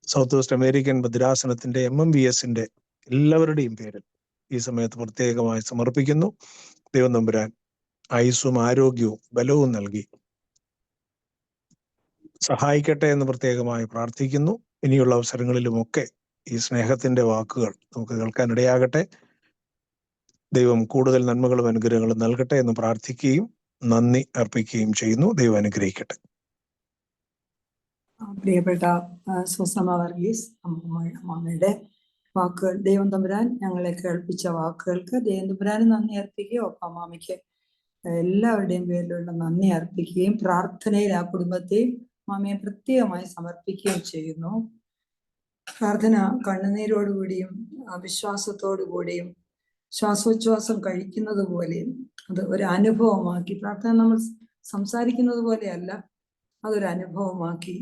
സൗത്ത് വെസ്റ്റ് അമേരിക്കൻ ഭദ്രാസനത്തിന്റെ MMVSന്റെ എല്ലാവരുടെയും പേരിൽ ഈ സമയത്ത് പ്രത്യേകമായി സമർപ്പിക്കുന്നു. ദൈവം തമ്പുരാൻ ആയുസ്സും ആരോഗ്യവും ബലവും നൽകി സഹായിക്കട്ടെ എന്ന് പ്രത്യേകമായി പ്രാർത്ഥിക്കുന്നു. ഇനിയുള്ള അവസരങ്ങളിലുമൊക്കെ ഈ സ്നേഹത്തിന്റെ വാക്കുകൾ നമുക്ക് കേൾക്കാനിടയാകട്ടെ. ദൈവം കൂടുതൽ നന്മകളും അനുഗ്രഹങ്ങളും നൽകട്ടെ എന്ന് പ്രാർത്ഥിക്കുകയും നന്ദി അർപ്പിക്കുകയും ചെയ്യുന്നു. ദൈവം അനുഗ്രഹിക്കട്ടെ. പ്രിയപ്പെട്ട സുസമ വർഗീസ് അമ്മയുടെ വാക്കുകൾ, ദൈവം തമ്പുരാൻ ഞങ്ങളെ കേൾപ്പിച്ച വാക്കുകൾക്ക് ദൈവം തമ്പുരാന് നന്ദി അർപ്പിക്കുകയും ഒപ്പം അമ്മാമയ്ക്ക് എല്ലാവരുടെയും പേരിലുള്ള നന്ദി അർപ്പിക്കുകയും പ്രാർത്ഥനയിൽ ആ കുടുംബത്തെയും അമ്മാമയെ പ്രത്യേകമായി സമർപ്പിക്കുകയും ചെയ്യുന്നു. പ്രാർത്ഥന കണ്ണുനീരോടുകൂടിയും വിശ്വാസത്തോടുകൂടിയും ശ്വാസോച്ഛ്വാസം കഴിക്കുന്നത് പോലെയും അത് ഒരു അനുഭവമാക്കി, പ്രാർത്ഥന നമ്മൾ സംസാരിക്കുന്നത് പോലെയല്ല, അതൊരു അനുഭവമാക്കി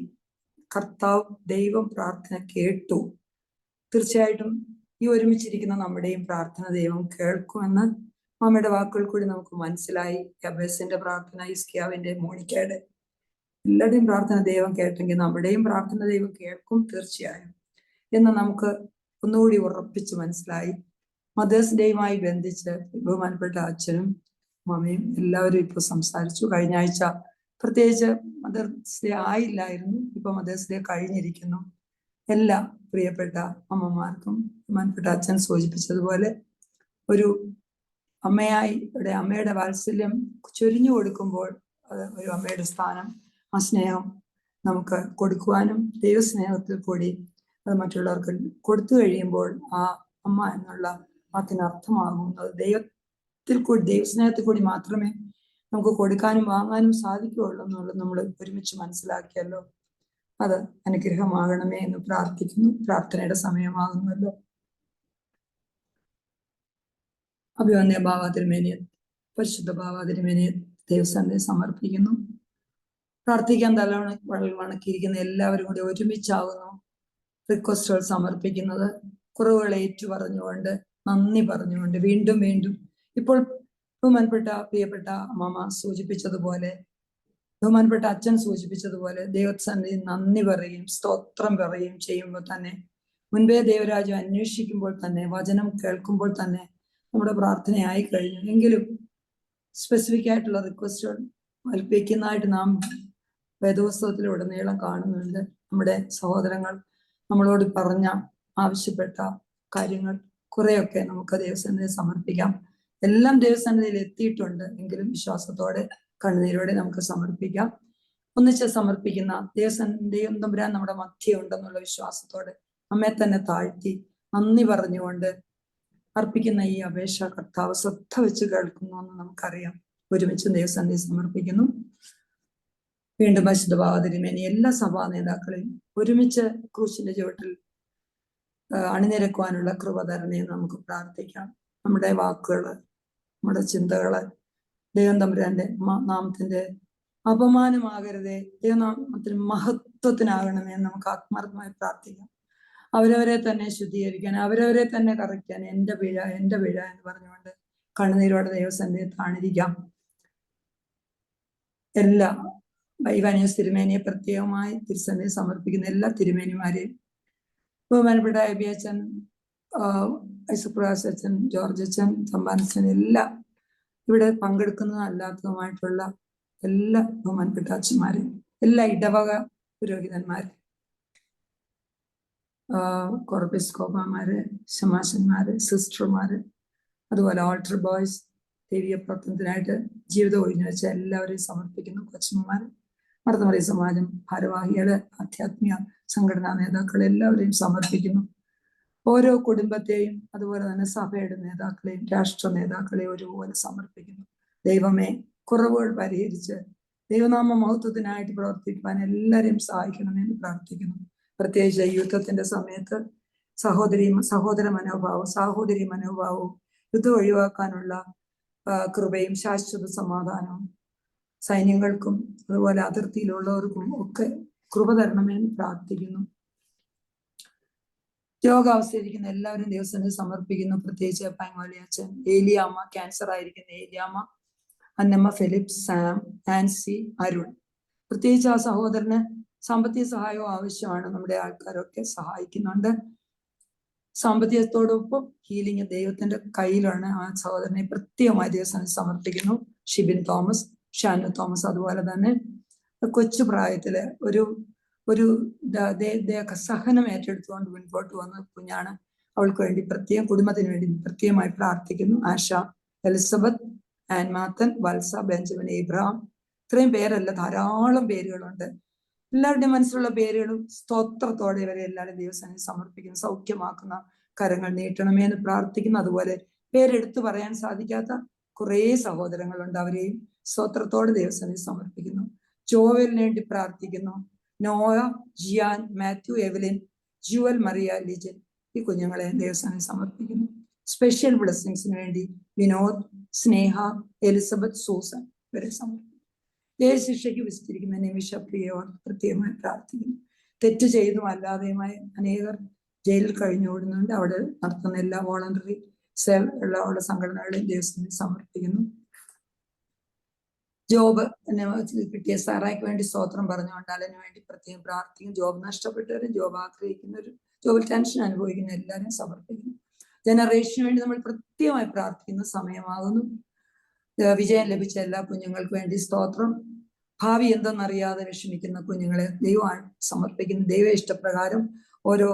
കർത്താവ് ദൈവം പ്രാർത്ഥന കേട്ടു. തീർച്ചയായിട്ടും ഈ ഒരുമിച്ചിരിക്കുന്ന നമ്മുടെയും പ്രാർത്ഥന ദൈവം കേൾക്കുമെന്ന് അമ്മയുടെ വാക്കുകൾ കൂടി നമുക്ക് മനസ്സിലായി. യബേസിന്റെ പ്രാർത്ഥന, ഇസ്കിയാവിന്റെ, മോണിക്കയുടെ എല്ലാവരുടെയും പ്രാർത്ഥന ദൈവം കേട്ടെങ്കിൽ നമ്മുടെയും പ്രാർത്ഥന ദൈവം കേൾക്കും തീർച്ചയായും എന്ന് നമുക്ക് ഒന്നുകൂടി ഉറപ്പിച്ച് മനസ്സിലായി. മദേഴ്സ് ഡേയുമായി ബന്ധിച്ച് ബഹുമാനപ്പെട്ട അച്ഛനും മമ്മയും എല്ലാവരും ഇപ്പോൾ സംസാരിച്ചു. കഴിഞ്ഞ ആഴ്ച പ്രത്യേകിച്ച് മദേഴ്സ് ഡേ ആയില്ലായിരുന്നു, ഇപ്പൊ മദേഴ്സ് ഡേ കഴിഞ്ഞിരിക്കുന്നു. എല്ലാ പ്രിയപ്പെട്ട അമ്മമാർക്കും ബഹുമാനപ്പെട്ട അച്ഛൻ സൂചിപ്പിച്ചതുപോലെ ഒരു അമ്മയുടെ വാത്സല്യം ചൊരിഞ്ഞു കൊടുക്കുമ്പോൾ അത് ഒരു അമ്മയുടെ സ്ഥാനം, ആ സ്നേഹം നമുക്ക് കൊടുക്കുവാനും ദൈവസ്നേഹത്തിൽ കൂടി അത് മറ്റുള്ളവർക്ക് കൊടുത്തു കഴിയുമ്പോൾ ആ അമ്മ എന്നുള്ള വാക്കിന് അർത്ഥമാകുന്നത് ദൈവസ്നേഹത്തിൽ കൂടി മാത്രമേ നമുക്ക് കൊടുക്കാനും വാങ്ങാനും സാധിക്കുകയുള്ളൂ എന്നുള്ളത് നമ്മൾ ഒരുമിച്ച് മനസ്സിലാക്കിയല്ലോ. അത് അനുഗ്രഹമാകണമേ എന്ന് പ്രാർത്ഥിക്കുന്നു. പ്രാർത്ഥനയുടെ സമയമാകുന്നല്ലോ. അഭിവന്യ ബാവ തിരുമേനിയെ, പരിശുദ്ധ ബാവ തിരുമേനിയെ ദൈവസന്നിധിയിൽ സമർപ്പിക്കുന്നു. പ്രാർത്ഥിക്കാൻ വണക്കിയിരിക്കുന്ന എല്ലാവരും കൂടി ഒരുമിച്ചാകുന്നു റിക്വസ്റ്റുകൾ സമർപ്പിക്കുന്നത്. കുറവുകൾ ഏറ്റുപറഞ്ഞുകൊണ്ട്, നന്ദി പറഞ്ഞുകൊണ്ട്, വീണ്ടും വീണ്ടും ഇപ്പോൾ ബഹുമാനപ്പെട്ട പ്രിയപ്പെട്ട അമ്മ സൂചിപ്പിച്ചതുപോലെ, ബഹുമാനപ്പെട്ട അച്ഛൻ സൂചിപ്പിച്ചതുപോലെ ദൈവസന്നിധിയിൽ നന്ദി പറയുകയും സ്തോത്രം പറയുകയും ചെയ്യുമ്പോൾ തന്നെ, മുൻപേ ദൈവരാജ്യം അന്വേഷിക്കുമ്പോൾ തന്നെ, വചനം കേൾക്കുമ്പോൾ തന്നെ നമ്മുടെ പ്രാർത്ഥനയായി കഴിഞ്ഞു. എങ്കിലും സ്പെസിഫിക് ആയിട്ടുള്ള റിക്വസ്റ്റുകൾ വയ്ക്കുന്നതായിട്ട് നാം വേദപുസ്തകത്തിലുടനീളം കാണുന്നുണ്ട്. നമ്മുടെ സഹോദരങ്ങൾ നമ്മളോട് ആവശ്യപ്പെട്ട കാര്യങ്ങൾ കുറെയൊക്കെ നമുക്ക് ദൈവസന്നിധിയിൽ സമർപ്പിക്കാം. എല്ലാം ദൈവസന്നിധിയിൽ എത്തിയിട്ടുണ്ട് എങ്കിലും വിശ്വാസത്തോടെ കണ്ണുനീരോടെ നമുക്ക് സമർപ്പിക്കാം. ഒന്നിച്ച് സമർപ്പിക്കുന്ന ദൈവം തമ്പുരാൻ നമ്മുടെ മധ്യേ ഉണ്ടെന്നുള്ള വിശ്വാസത്തോടെ നമ്മെ തന്നെ താഴ്ത്തി നന്ദി പറഞ്ഞുകൊണ്ട് അർപ്പിക്കുന്ന ഈ അപേക്ഷ കർത്താവ് ശ്രദ്ധ വെച്ച് കേൾക്കുന്നു എന്ന് നമുക്കറിയാം. ഒരുമിച്ച് ദൈവസന്നിധി സമർപ്പിക്കുന്നു. വീണ്ടും പരിശുദ്ധ ബാവ തിരുമേനി എല്ലാ സഭാ നേതാക്കളെയും ഒരുമിച്ച് ക്രൂശിന്റെ ചുവട്ടിൽ അണിനിരക്കുവാനുള്ള കൃപ തരണേ നമുക്ക് പ്രാർത്ഥിക്കാം. നമ്മുടെ വാക്കുകള്, നമ്മുടെ ചിന്തകള് ദൈവം തമ്പുരാന്റെ നാമത്തിന്റെ അപമാനമാകരുതേ, ദൈവനാമത്തിന് മഹത്വത്തിനാകണമേ എന്ന് നമുക്ക് ആത്മാർത്ഥമായി പ്രാർത്ഥിക്കാം. അവരവരെ തന്നെ ശുദ്ധീകരിക്കാൻ, അവരവരെ തന്നെ കറയ്ക്കാൻ, എന്റെ പിഴ എന്ന് പറഞ്ഞുകൊണ്ട് കണ്ണുനീരോടെ ദൈവസന്നിധിയിൽ താണിരിക്കാം. എല്ലാ വൈവാനിയസ് തിരുമേനിയെ പ്രത്യേകമായി തിരുസന്നിധി സമർപ്പിക്കുന്ന എല്ലാ തിരുമേനിമാരെയും, ബഹുമാനപ്പെട്ട എബി അച്ഛൻ, ഐസപ്രകാശ് അച്ഛൻ, ജോർജ് അച്ഛൻ, സമ്പാനച്ഛൻ, എല്ലാം ഇവിടെ പങ്കെടുക്കുന്നതും അല്ലാത്തതുമായിട്ടുള്ള എല്ലാ ബഹുമാനപ്പെട്ട അച്ഛന്മാരെയും, എല്ലാ ഇടവക പുരോഹിതന്മാരെ, കോർബിസ്കോപ്പമാര്, ശമാശന്മാര്, സിസ്റ്റർമാര്, അതുപോലെ ആൾട്ടർ ബോയ്സ്, ദൈവീയ പ്രവർത്തനത്തിനായിട്ട് ജീവിതം ഒഴിഞ്ഞു വെച്ച എല്ലാവരെയും സമർപ്പിക്കുന്നു. കൊച്ചന്മാര്, മർദ്ദമറിയ സമാജം ഭാരവാഹികള്, ആധ്യാത്മിക സംഘടനാ നേതാക്കൾ എല്ലാവരെയും സമർപ്പിക്കുന്നു. ഓരോ കുടുംബത്തെയും അതുപോലെ തന്നെ സഭയുടെ നേതാക്കളെയും രാഷ്ട്ര നേതാക്കളെയും ഒരുപോലെ സമർപ്പിക്കുന്നു. ദൈവമേ, കുറവുകൾ പരിഹരിച്ച് ദൈവനാമ മഹത്വത്തിനായിട്ട് പ്രവർത്തിക്കുവാൻ എല്ലാവരെയും സഹായിക്കണമെന്ന് പ്രാർത്ഥിക്കുന്നു. പ്രത്യേകിച്ച് യുദ്ധത്തിന്റെ സമയത്ത് സഹോദര മനോഭാവവും യുദ്ധം ഒഴിവാക്കാനുള്ള കൃപയും ശാശ്വത സമാധാനവും സൈന്യങ്ങൾക്കും അതുപോലെ അതിർത്തിയിലുള്ളവർക്കും ഒക്കെ കൃപ തരണമെന്ന് പ്രാർത്ഥിക്കുന്നു. രോഗാവസ്ഥയിരിക്കുന്ന എല്ലാവരും ദൈവത്തിന് സമർപ്പിക്കുന്നു. പ്രത്യേകിച്ച് പൈങ്ങോലി അച്ഛൻ, ഏലിയാമ്മ, ക്യാൻസർ ആയിരിക്കുന്ന ഏലിയാമ്മ, അന്നമ്മ, ഫിലിപ്സ്, സാം, ആൻസി, അരുൺ. പ്രത്യേകിച്ച് ആ സഹോദരന് സാമ്പത്തിക സഹായവും ആവശ്യമാണ്. നമ്മുടെ ആൾക്കാരൊക്കെ സഹായിക്കുന്നുണ്ട്. സാമ്പത്തികത്തോടൊപ്പം ഹീലിംഗ് ദൈവത്തിന്റെ കയ്യിലാണ്. ആ സഹോദരനെ പ്രത്യേകമായി ദൈവത്തിന് സമർപ്പിക്കുന്നു. ഷിബിൻ തോമസ്, ഷാനു തോമസ്, അതുപോലെ തന്നെ കൊച്ചു പ്രായത്തില് ഒരു സഹനം ഏറ്റെടുത്തുകൊണ്ട് മുൻപോട്ട് വന്ന കുഞ്ഞാണ്. അവൾക്ക് വേണ്ടി കുടുംബത്തിന് വേണ്ടി പ്രത്യേകമായി പ്രാർത്ഥിക്കുന്നു. ആശ, എലിസബത്ത്, ആൻമാത്തൻ, വത്സ, ബെഞ്ചമിൻ, ഇബ്രഹാം, ഇത്രയും പേരല്ല, ധാരാളം പേരുകളുണ്ട്. എല്ലാവരുടെയും മനസ്സിലുള്ള പേരുകളും സ്തോത്രത്തോടെ ഇവരെ എല്ലാവരും ദൈവസന്നിധിയിൽ സമർപ്പിക്കുന്നു. സൗഖ്യമാക്കുന്ന കരങ്ങൾ നീട്ടണമേ എന്ന് പ്രാർത്ഥിക്കുന്നു. അതുപോലെ പേരെടുത്തു പറയാൻ സാധിക്കാത്ത കുറേ സഹോദരങ്ങളുണ്ട്. അവരെയും സ്തോത്രത്തോടെ ദൈവസന്നിധിയിൽ സമർപ്പിക്കുന്നു. ജോവലിന് വേണ്ടി പ്രാർത്ഥിക്കുന്നു. നോയ, ജിയാൻ, മാത്യു, എവലിൻ, ജുവൽ, മറിയ, ലിജൻ, ഈ കുഞ്ഞുങ്ങളെ ദൈവസന്നിധിയിൽ സമർപ്പിക്കുന്നു. സ്പെഷ്യൽ ബ്ലെസ്സിങ്സിന് വേണ്ടി വിനോദ്, സ്നേഹ, എലിസബത്ത്, സൂസൻ ഇവരെ സമർപ്പിക്കുന്നു. ജയശിക്ഷയ്ക്ക് വിസിച്ചിരിക്കുന്ന നിമിഷപ്രിയയോർ പ്രത്യേകമായി പ്രാർത്ഥിക്കുന്നു. തെറ്റ് ചെയ്തും അല്ലാതെയുമായി അനേകർ ജയിലിൽ കഴിഞ്ഞോടുന്നുണ്ട്. അവിടെ നടത്തുന്ന എല്ലാ വോളണ്ടറി ഉള്ള സംഘടനകളെയും ദൈവത്തിന് സമർപ്പിക്കുന്നു. ജോബ് കിട്ടിയ സാറായ്ക്ക് വേണ്ടി സ്തോത്രം പറഞ്ഞുകൊണ്ട് അതിനു വേണ്ടി പ്രത്യേകം പ്രാർത്ഥിക്കും. ജോബ് നഷ്ടപ്പെട്ടവരും ജോബ് ആഗ്രഹിക്കുന്നവരും ജോബിൽ ടെൻഷൻ അനുഭവിക്കുന്ന എല്ലാവരും സമർപ്പിക്കുന്നു. ജനറേഷന് വേണ്ടി നമ്മൾ പ്രത്യേകമായി പ്രാർത്ഥിക്കുന്ന സമയമാകുന്നു. വിജയം ലഭിച്ച എല്ലാ കുഞ്ഞുങ്ങൾക്ക് വേണ്ടി സ്തോത്രം. ഭാവി എന്തെന്നറിയാതെ വിഷമിക്കുന്ന കുഞ്ഞുങ്ങളെ ദൈവം സമർപ്പിക്കുന്നു. ദൈവ ഇഷ്ടപ്രകാരം ഓരോ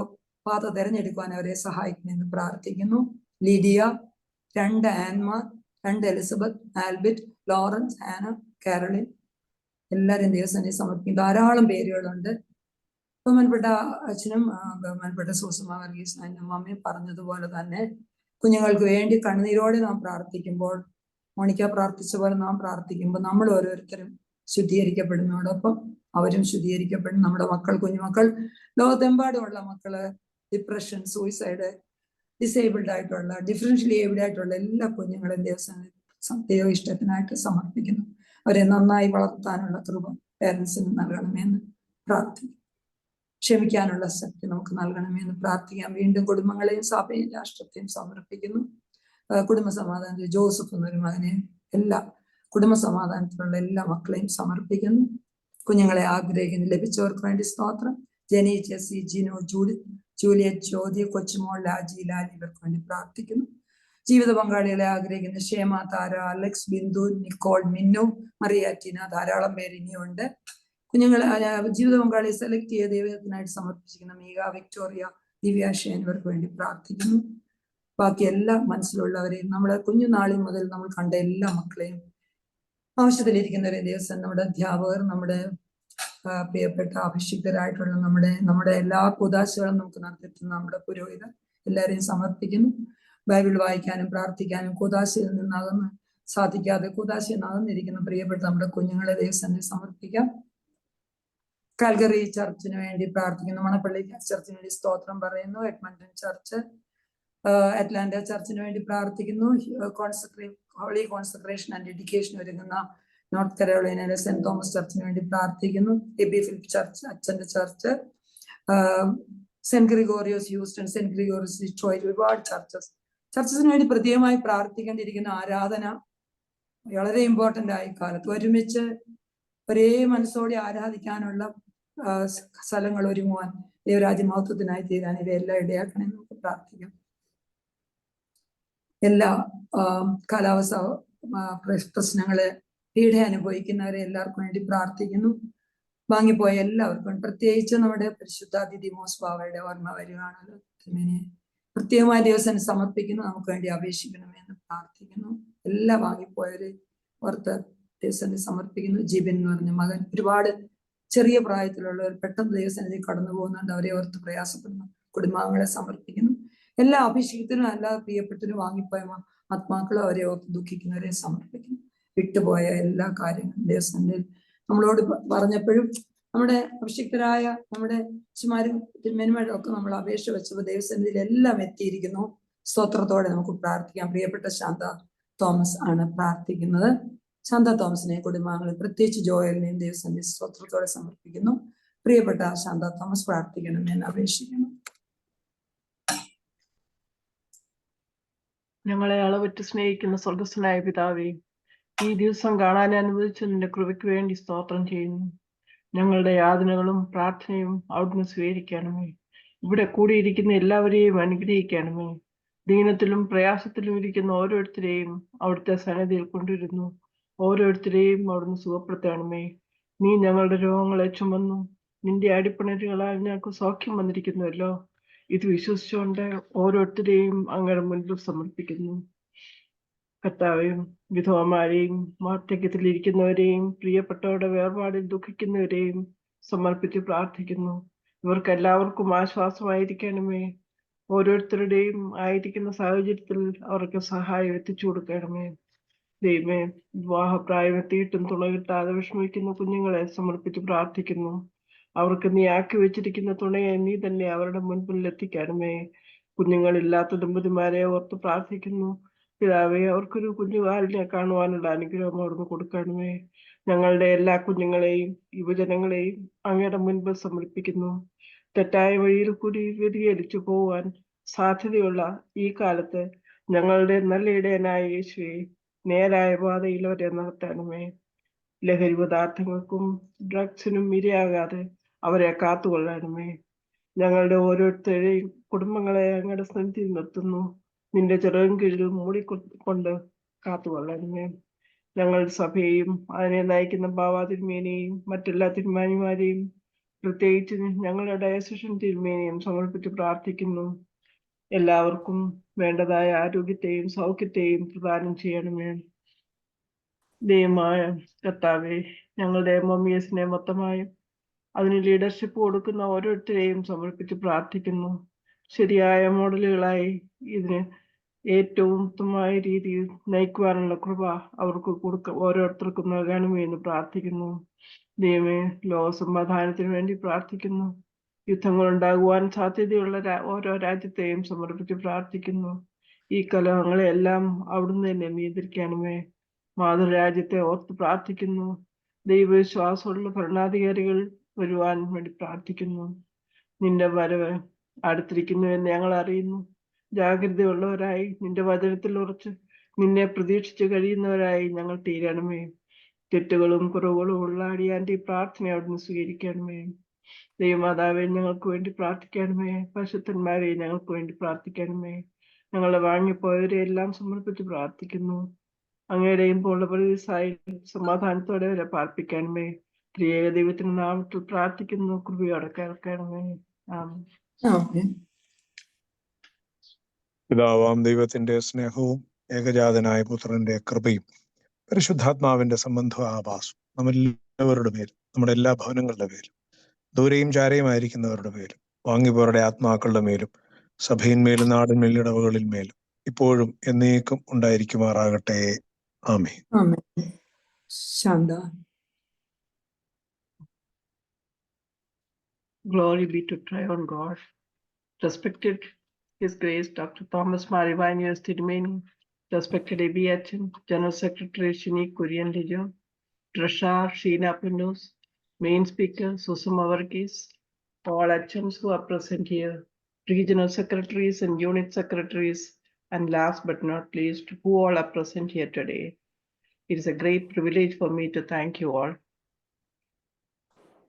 പാത തിരഞ്ഞെടുക്കുവാൻ അവരെ സഹായിക്കുമെന്ന് പ്രാർത്ഥിക്കുന്നു. ലിഡിയ, 2 ആൻമാർ, 2 എലിസബത്ത്, ആൽബിറ്റ്, ലോറൻസ്, ആന, കാരളിൻ, എല്ലാവരും ദൈവസന്നിധിയിൽ സമർപ്പിക്കും. ധാരാളം പേരുകളുണ്ട്. ബഹുമാനപ്പെട്ട അച്ഛനും ബഹുമാനപ്പെട്ട സൂസമ്മ വർഗീസ് അമ്മയും പറഞ്ഞതുപോലെ തന്നെ കുഞ്ഞുങ്ങൾക്ക് വേണ്ടി കണ്ണുനീരോടെ നാം പ്രാർത്ഥിക്കുമ്പോൾ, മോണിക്ക പ്രാർത്ഥിച്ച പോലെ നാം പ്രാർത്ഥിക്കുമ്പോൾ നമ്മൾ ഓരോരുത്തരും ശുദ്ധീകരിക്കപ്പെടുന്നതോടൊപ്പം അവരും ശുദ്ധീകരിക്കപ്പെടും. നമ്മുടെ മക്കൾ, കുഞ്ഞുമക്കൾ, ലോകത്തെമ്പാടുമുള്ള മക്കള് ഡിപ്രഷൻ, സൂയിസൈഡ്, ഡിസേബിൾഡ് ആയിട്ടുള്ള, ഡിഫറൻഷ്യലി ഏബിൾഡ് ആയിട്ടുള്ള എല്ലാ കുഞ്ഞുങ്ങളും ദൈവ ഇഷ്ടത്തിനായിട്ട് സമർപ്പിക്കുന്നു. അവരെ നന്നായി വളർത്താനുള്ള കൃപ പേരൻസിന് നൽകണമെന്ന് പ്രാർത്ഥിക്കും. ക്ഷമിക്കാനുള്ള ശക്തി നമുക്ക് നൽകണമെന്ന് പ്രാർത്ഥിക്കാം. വീണ്ടും കുടുംബങ്ങളെയും സഭയും രാഷ്ട്രത്തെയും സമർപ്പിക്കുന്നു. കുടുംബ സമാധാനത്തിൽ ജോസഫ് എന്നൊരു മകനെ എല്ലാ കുടുംബ സമാധാനത്തിലുള്ള എല്ലാ മക്കളെയും സമർപ്പിക്കുന്നു. കുഞ്ഞുങ്ങളെ ആഗ്രഹിക്കുന്നു. ലഭിച്ചവർക്ക് വേണ്ടി സ്തോത്രം. ജെനി, ജെസി, ജിനോ, ജൂലിയറ്റ്, ജ്യോതി, കൊച്ചുമോൾ, ലാജി, ലാലി ഇവർക്ക് വേണ്ടി പ്രാർത്ഥിക്കുന്നു. ജീവിത പങ്കാളികളെ ആഗ്രഹിക്കുന്ന ക്ഷേമ, താര, അലക്സ്, ബിന്ദു, നിക്കോൾ, മിന്നു, മറിയാറ്റിന, ധാരാളം പേര് ഇനിയുണ്ട്. കുഞ്ഞുങ്ങളെ ജീവിത പങ്കാളിയെ സെലക്ട് ചെയ്ത് ദൈവത്തിനായിട്ട് സമർപ്പിച്ചിരിക്കുന്ന മീക, വിക്ടോറിയ, ദിവ്യ, ഷേൻ ഇവർക്ക് വേണ്ടി പ്രാർത്ഥിക്കുന്നു. ബാക്കി എല്ലാ മനസ്സിലുള്ളവരെയും നമ്മുടെ കുഞ്ഞുനാളിൽ മുതൽ നമ്മൾ കണ്ട എല്ലാ മക്കളെയും ആവശ്യത്തിലിരിക്കുന്നവരെ ദിവസം നമ്മുടെ അധ്യാപകർ, നമ്മുടെ പ്രിയപ്പെട്ട അഭിഷിക്തരായിട്ടുള്ള നമ്മുടെ എല്ലാ കുദാശകളും നമുക്ക് നടത്തിയിട്ടുള്ള നമ്മുടെ പുരോഹിതർ എല്ലാവരെയും സമർപ്പിക്കുന്നു. ബൈബിൾ വായിക്കാനും പ്രാർത്ഥിക്കാനും കുദാശയിൽ നിന്നകന്ന് സാധിക്കാതെ കുദാശയിൽ നകന്നിരിക്കുന്ന പ്രിയപ്പെട്ട നമ്മുടെ കുഞ്ഞുങ്ങളെ ദൈവസന്നിധിയിൽ സമർപ്പിക്കാം. കാൽഗറി ചർച്ചിന് വേണ്ടി പ്രാർത്ഥിക്കുന്നു. മണപ്പള്ളി ചർച്ചിന് വേണ്ടി സ്തോത്രം പറയുന്നു. എഡ്മണ്ടൺ ചർച്ച്, അറ്റ്ലാന്റ ചർച്ചിന് വേണ്ടി പ്രാർത്ഥിക്കുന്നു. ഹോളി കോൺസെക്രേഷൻ ആൻഡ് ഡെഡിക്കേഷൻ ഒരുങ്ങുന്ന നോർത്ത് കരോളൈനയിലെ സെന്റ് തോമസ് ചർച്ചിന് വേണ്ടി പ്രാർത്ഥിക്കുന്നു. എബി ഫിലിപ്പ് ചർച്ച്, അച്ഛന്റെ church, saint Gregorios Houston, saint Gregorios Detroit, ഒരുപാട് ചർച്ചസിന് വേണ്ടി പ്രത്യേകമായി പ്രാർത്ഥിക്കേണ്ടിയിരിക്കുന്ന ആരാധന വളരെ ഇമ്പോർട്ടന്റ് ആയി കാലത്ത് ഒരുമിച്ച് ഒരേ മനസ്സോടെ ആരാധിക്കാനുള്ള സ്ഥലങ്ങൾ ഒരുങ്ങുവാൻ ദൈവരാജ്യ മഹത്വത്തിനായി തീരാൻ ഇവയെല്ലാം ഇടയാക്കണേ നമുക്ക് പ്രാർത്ഥിക്കാം. എല്ലാ കാലാവസ്ഥ പ്രശ്നങ്ങളെ പീഡ അനുഭവിക്കുന്നവരെ എല്ലാവർക്കും വേണ്ടി പ്രാർത്ഥിക്കുന്നു. വാങ്ങിപ്പോയ എല്ലാവർക്കും, പ്രത്യേകിച്ച് നമ്മുടെ പരിശുദ്ധ ദിദിമോസ് ബാവയുടെ ഓർമ്മ വരികയാണല്ലോ. തിരുമേനിയെ പ്രത്യേകമായ ദിവസം സമർപ്പിക്കുന്നു. നമുക്ക് വേണ്ടി അപേക്ഷിക്കണമെന്ന് പ്രാർത്ഥിക്കുന്നു. എല്ലാ വാങ്ങിപ്പോയവരെ ഓർത്ത് ദിവസം സമർപ്പിക്കുന്നു. ജിബിൻ എന്ന് പറഞ്ഞ മകൻ, ഒരുപാട് ചെറിയ പ്രായത്തിലുള്ളവർ പെട്ടെന്ന് ദൈവസന്നിധി കടന്നു പോകുന്നുണ്ട്. അവരെ ഓർത്ത് പ്രയാസപ്പെടുന്നു കുടുംബാംഗങ്ങളെ സമർപ്പിക്കുന്നു. എല്ലാ അഭിഷേകത്തിനും എല്ലാ പ്രിയപ്പെട്ടതിനും വാങ്ങിപ്പോയ ആത്മാക്കളും അവരെ ഓർത്ത് ദുഃഖിക്കുന്നവരെ സമർപ്പിക്കുന്നു. വിട്ടുപോയ എല്ലാ കാര്യങ്ങളും ദേവസന്നിധിയിൽ നമ്മളോട് പറഞ്ഞപ്പോഴും നമ്മുടെ അഭിഷിക്തരായ നമ്മുടെ അച്ഛന്മാരും തിരുമേന്മാരും ഒക്കെ നമ്മൾ അപേക്ഷ വെച്ചപ്പോൾ ദേവസന്നിധിയിൽ എല്ലാം എത്തിയിരിക്കുന്നു. സ്തോത്രത്തോടെ നമുക്ക് പ്രാർത്ഥിക്കാം. പ്രിയപ്പെട്ട ശാന്ത തോമസ് ആണ് പ്രാർത്ഥിക്കുന്നത്. ശാന്ത തോമസിനെ കുടുംബാംഗങ്ങൾ പ്രത്യേകിച്ച് ജോയലിനെയും ദേവസന്നിധി സ്തോത്രത്തോടെ സമർപ്പിക്കുന്നു. പ്രിയപ്പെട്ട ശാന്ത തോമസ് പ്രാർത്ഥിക്കണമെന്ന് അപേക്ഷിക്കുന്നു. ഞങ്ങളെ അളവറ്റ് സ്നേഹിക്കുന്ന സ്വർഗസ്ഥനായ പിതാവേ, ഈ ദിവസം കാണാൻ അനുവദിച്ച നിന്റെ കൃപയ്ക്ക് വേണ്ടി സ്തോത്രം ചെയ്യുന്നു. ഞങ്ങളുടെ യാതനകളും പ്രാർത്ഥനയും അവിടുന്ന് സ്വീകരിക്കണമേ. ഇവിടെ കൂടിയിരിക്കുന്ന എല്ലാവരെയും അനുഗ്രഹിക്കണമേ. ദീനത്തിലും പ്രയാസത്തിലും ഇരിക്കുന്ന ഓരോരുത്തരെയും അവിടുത്തെ സന്നിധിയിൽ കൊണ്ടുവരുന്നു. ഓരോരുത്തരെയും അവിടുന്ന് സുഖപ്പെടുത്തണമേ. നീ ഞങ്ങളുടെ രോഗങ്ങളെ ചുമന്നു. നിന്റെ അടിപ്പിണരുകളാൽ ഞങ്ങൾക്ക് സൗഖ്യം വന്നിരിക്കുന്നുവല്ലോ. ഇത് വിശ്വസിച്ചുകൊണ്ട് ഓരോരുത്തരെയും അങ്ങയുടെ മുൻപിൽ സമർപ്പിക്കുന്നു. കർത്താവേയും വിധവമാരെയും വാർദ്ധക്യത്തിലിരിക്കുന്നവരെയും പ്രിയപ്പെട്ടവരുടെ വേർപാടിൽ ദുഃഖിക്കുന്നവരെയും സമർപ്പിച്ച് പ്രാർത്ഥിക്കുന്നു. ഇവർക്ക് എല്ലാവർക്കും ആശ്വാസമായിരിക്കണമേ. ഓരോരുത്തരുടെയും ആയിരിക്കുന്ന സാഹചര്യത്തിൽ അവർക്ക് സഹായം എത്തിച്ചു കൊടുക്കണമേ. ദൈവമേ, വിവാഹപ്രായം എത്തിയിട്ടും തുണ കിട്ടാതെ വിഷമിക്കുന്ന കുഞ്ഞുങ്ങളെ സമർപ്പിച്ച് പ്രാർത്ഥിക്കുന്നു. അവർക്ക് നീ ആക്കി വെച്ചിരിക്കുന്ന തുണയെ നീ തന്നെ അവരുടെ മുൻപിൽ എത്തിക്കണമേ. കുഞ്ഞുങ്ങളില്ലാത്ത ദമ്പതിമാരെ ഓർത്ത് പ്രാർത്ഥിക്കുന്നു. പിതാവേ, അവർക്കൊരു കുഞ്ഞുകാലിനെ കാണുവാനുള്ള അനുഗ്രഹം അവിടുന്ന് കൊടുക്കണമേ. ഞങ്ങളുടെ എല്ലാ കുഞ്ഞുങ്ങളെയും യുവജനങ്ങളെയും അങ്ങയുടെ മുൻപിൽ സമർപ്പിക്കുന്നു. തെറ്റായ വഴിയിൽ കൂടി വ്യതിചലിച്ചു പോവാൻ സാധ്യതയുള്ള ഈ കാലത്ത് ഞങ്ങളുടെ നല്ല ഇടയനായ യേശുവേ, നേരായ പാതയിൽ അവരെ നടത്തണമേ. ലഹരി പദാർത്ഥങ്ങൾക്കും ഡ്രഗ്സിനും ഇരയാകാതെ അവരെ കാത്തുകൊള്ളണമേ. ഞങ്ങളുടെ ഓരോരുത്തരെയും കുടുംബങ്ങളെ അങ്ങയുടെ സന്നിധിയിൽ നിർത്തുന്നു. നിന്റെ ചെറുകും കീഴിൽ മൂടിക്കൊണ്ട് കാത്തുകൊള്ളണമേ. ഞങ്ങളുടെ സഭയെയും അതിനെ നയിക്കുന്ന ബാവാ തിരുമേനെയും മറ്റെല്ലാ തിരുമാനിമാരെയും പ്രത്യേകിച്ച് ഞങ്ങളുടെ ഡയസിഷൻ തിരുമേനെയും സമർപ്പിച്ച് പ്രാർത്ഥിക്കുന്നു. എല്ലാവർക്കും വേണ്ടതായ ആരോഗ്യത്തെയും സൗഖ്യത്തെയും പ്രദാനം ചെയ്യണമേ. ദൈവമായ കർത്താവേ, ഞങ്ങളുടെ MMESനെ മൊത്തമായും അതിന് ലീഡർഷിപ്പ് കൊടുക്കുന്ന ഓരോരുത്തരെയും സമർപ്പിച്ച് പ്രാർത്ഥിക്കുന്നു. ശരിയായ മോഡലുകളായി ഇതിന് ഏറ്റവും ഉത്തമമായ രീതിയിൽ നയിക്കുവാനുള്ള കൃപ അവർക്ക് ഓരോരുത്തർക്കും നൽകണമേ എന്ന് പ്രാർത്ഥിക്കുന്നു. ദൈവമേ, ലോക സമാധാനത്തിന് വേണ്ടി പ്രാർത്ഥിക്കുന്നു. യുദ്ധങ്ങൾ ഉണ്ടാകുവാൻ സാധ്യതയുള്ള ഓരോ രാജ്യത്തെയും സമർപ്പിച്ച് പ്രാർത്ഥിക്കുന്നു. ഈ കലഹങ്ങളെല്ലാം അവിടുന്ന് തന്നെ നിയന്ത്രിക്കണമേ. മാതൃരാജ്യത്തെ ഓർത്ത് പ്രാർത്ഥിക്കുന്നു. ദൈവവിശ്വാസമുള്ള ഭരണാധികാരികൾ വരുവാൻ വേണ്ടി പ്രാർത്ഥിക്കുന്നു. നിന്റെ വരവ് അടുത്തിരിക്കുന്നു എന്ന് ഞങ്ങൾ അറിയുന്നു. ജാഗ്രതയുള്ളവരായി നിന്റെ വചനത്തിൽ ഉറച്ച് നിന്നെ പ്രതീക്ഷിച്ച് കഴിയുന്നവരായി ഞങ്ങൾ തീരണമേ. തെറ്റുകളും കുറവുകളും ഉള്ള അടിയാന്റെ പ്രാർത്ഥന അവിടുന്ന് സ്വീകരിക്കണമേ. ദൈവമാതാവെ, ഞങ്ങൾക്ക് വേണ്ടി പ്രാർത്ഥിക്കണമേ. പരിശുദ്ധന്മാരെ, ഞങ്ങൾക്ക് വേണ്ടി പ്രാർത്ഥിക്കണമേ. ഞങ്ങളെ വാങ്ങിപ്പോയവരെ എല്ലാം സമർപ്പിച്ച് പ്രാർത്ഥിക്കുന്നു. അങ്ങയുടെയും പൂർണ്ണ പ്രതീസായി സമാധാനത്തോടെ അവരെ പാർപ്പിക്കണമേ. ത്രിയേക ദൈവത്തിന്റെ നാമത്തിൽ പ്രാർത്ഥിക്കുന്നു. കൃപയോടെ കേൾക്കണമേ. ആമേൻ. പിതാവാം ദൈവത്തിന്റെ സ്നേഹവും ഏകജാതനായ പുത്രന്റെ കൃപയും പരിശുദ്ധാത്മാവിന്റെ സംബന്ധ ആഭാസവും നമ്മളെല്ലാവരുടെ പേരും നമ്മുടെ എല്ലാ ഭവനങ്ങളുടെ പേരും ദൂരെയും ചാരയുമായിരിക്കുന്നവരുടെ പേരും വാങ്ങിപ്പോരുടെ ആത്മാക്കളുടെ മേലും സഭയിന്മേലും നാടിന്മേലും ഇടവകളിൽ മേലും ഇപ്പോഴും എന്നേക്കും ഉണ്ടായിരിക്കുമാറാകട്ടെ. ആമേൻ. ആമേൻ. Shantha. Glory be to Triune God. Respected His Grace Dr. Thomas Mary Vineyards Tirumeni, respected ABHN General Secretary Shini Kurian Lejo, Treasurer Sheena Pindus, Main Speaker Susuma Varghese, all HMs who are present here, Regional Secretaries and Unit Secretaries, and last but not least, who all are present here today. It is a great privilege for me to thank you all.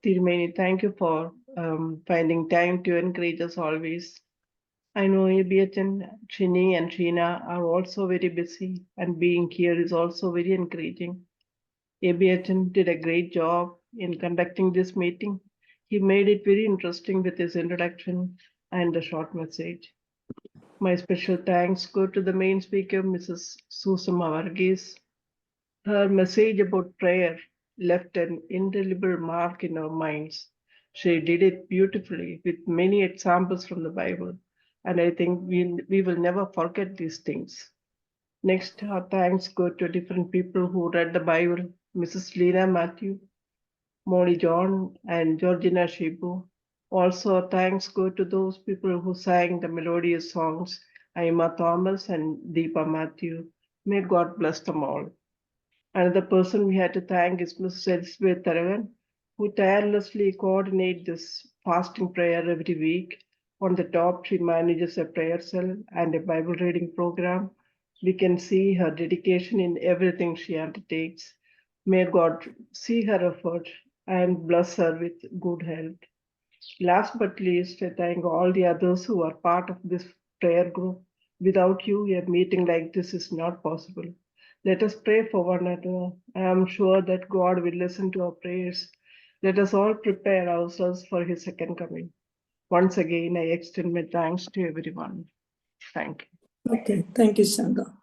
Tirumeni, thank you for finding time to encourage us always. I know ABHN, Shini and Sheena are also very busy, and being here is also very encouraging. ABHN did a great job in conducting this meeting. He made it very interesting with his introduction and a short message. My special thanks go to the main speaker, Mrs. Susuma Varghese. Her message about prayer left an indelible mark in our minds. She did it beautifully with many examples from the Bible And I think we will never forget these things. Next, our thanks go to different people who read the Bible, Mrs. Lena Matthew, Molly John, and Georgina Shibu. Also, thanks go to those people who sang the melodious songs, Aima Thomas and Deepa Matthew. May God bless them all. Another person we had to thank is Mrs. Elizabeth Taragan, who tirelessly coordinates this fasting prayer every week. On the top, she manages a prayer cell and a Bible reading program. We can see her dedication in everything she undertakes. May God see her effort and bless her with good health. Last but least, I thank all the others who are part of this prayer group. Without you, a meeting like this is not possible. Let us pray for one another. I am sure that God will listen to our prayers. Let us all prepare ourselves for His second coming. Once again, I extend my thanks to everyone. Thank you. Okay, thank you, Shanta.